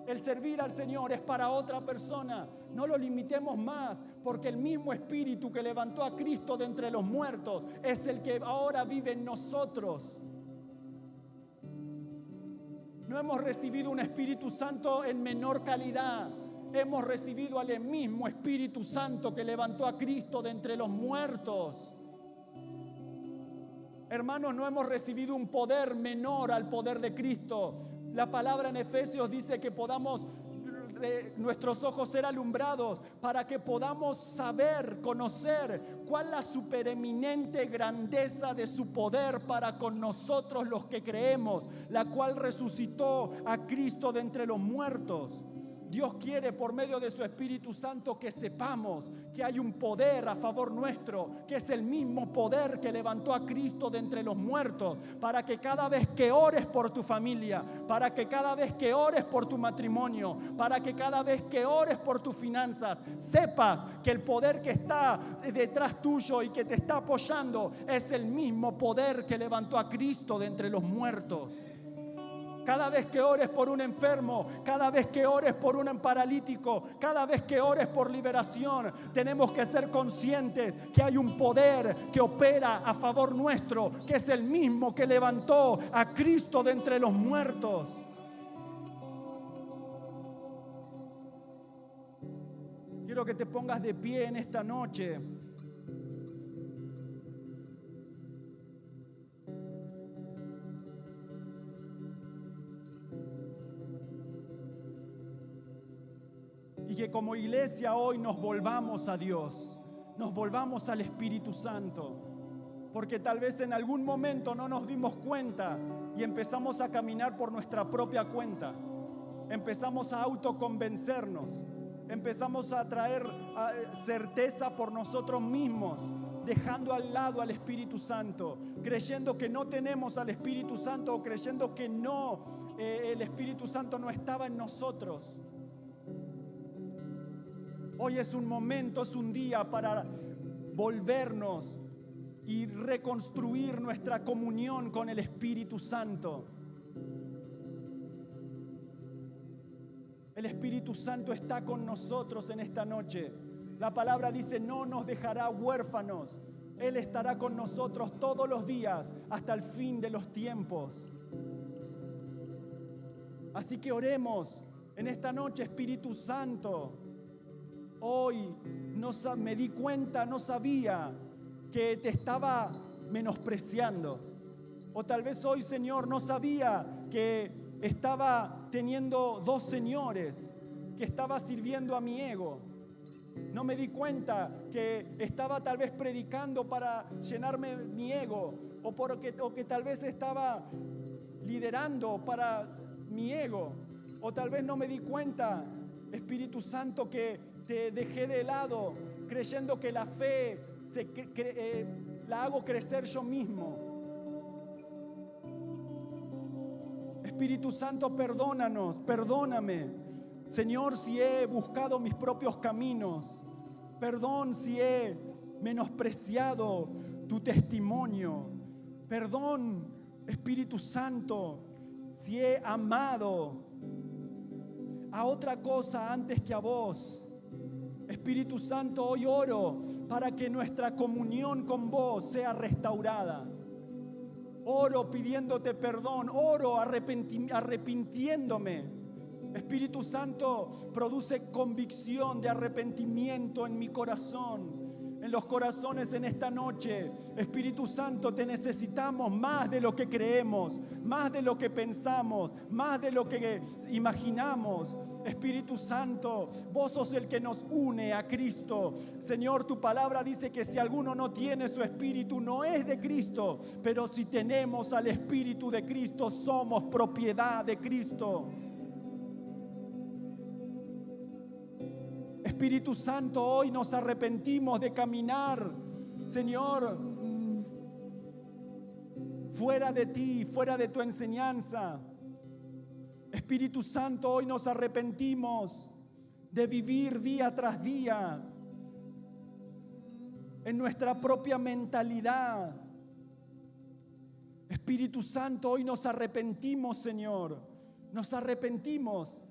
[SPEAKER 1] el servir al Señor es para otra persona. No lo limitemos más, porque el mismo Espíritu que levantó a Cristo de entre los muertos es el que ahora vive en nosotros. No hemos recibido un Espíritu Santo en menor calidad. Hemos recibido al mismo Espíritu Santo que levantó a Cristo de entre los muertos. Hermanos, no hemos recibido un poder menor al poder de Cristo. La palabra en Efesios dice que podamos, nuestros ojos ser alumbrados para que podamos saber, conocer cuál es la supereminente grandeza de su poder para con nosotros los que creemos, la cual resucitó a Cristo de entre los muertos. Dios quiere por medio de su Espíritu Santo que sepamos que hay un poder a favor nuestro, que es el mismo poder que levantó a Cristo de entre los muertos, para que cada vez que ores por tu familia, para que cada vez que ores por tu matrimonio, para que cada vez que ores por tus finanzas, sepas que el poder que está detrás tuyo y que te está apoyando es el mismo poder que levantó a Cristo de entre los muertos. Cada vez que ores por un enfermo, cada vez que ores por un paralítico, cada vez que ores por liberación, tenemos que ser conscientes que hay un poder que opera a favor nuestro, que es el mismo que levantó a Cristo de entre los muertos. Quiero que te pongas de pie en esta noche. Y que como iglesia hoy nos volvamos a Dios, nos volvamos al Espíritu Santo, porque tal vez en algún momento no nos dimos cuenta y empezamos a caminar por nuestra propia cuenta, empezamos a autoconvencernos, empezamos a traer certeza por nosotros mismos dejando al lado al Espíritu Santo, creyendo que no tenemos al Espíritu Santo o creyendo que el Espíritu Santo no estaba en nosotros. Hoy es un momento, es un día para volvernos y reconstruir nuestra comunión con el Espíritu Santo. El Espíritu Santo está con nosotros en esta noche. La palabra dice, no nos dejará huérfanos. Él estará con nosotros todos los días hasta el fin de los tiempos. Así que oremos en esta noche, Espíritu Santo. Hoy me di cuenta, no sabía que te estaba menospreciando. O tal vez hoy, Señor, no sabía que estaba teniendo dos señores, que estaba sirviendo a mi ego. No me di cuenta que estaba tal vez predicando para llenarme mi ego, o que tal vez estaba liderando para mi ego, o tal vez no me di cuenta, Espíritu Santo, que te dejé de lado, creyendo que la fe la hago crecer yo mismo. Espíritu Santo, perdónanos, perdóname. Señor, si he buscado mis propios caminos, perdón si he menospreciado tu testimonio, perdón, Espíritu Santo, si he amado a otra cosa antes que a vos. Espíritu Santo, hoy oro para que nuestra comunión con vos sea restaurada. Oro pidiéndote perdón, oro arrepintiéndome. Espíritu Santo, produce convicción de arrepentimiento en mi corazón, en los corazones en esta noche. Espíritu Santo, te necesitamos más de lo que creemos, más de lo que pensamos, más de lo que imaginamos. Espíritu Santo, vos sos el que nos une a Cristo. Señor, tu palabra dice que si alguno no tiene su espíritu, no es de Cristo. Pero si tenemos al Espíritu de Cristo, somos propiedad de Cristo. Espíritu Santo, hoy nos arrepentimos de caminar, Señor, fuera de ti, fuera de tu enseñanza. Espíritu Santo, hoy nos arrepentimos de vivir día tras día en nuestra propia mentalidad. Espíritu Santo, hoy nos arrepentimos, Señor, nos arrepentimos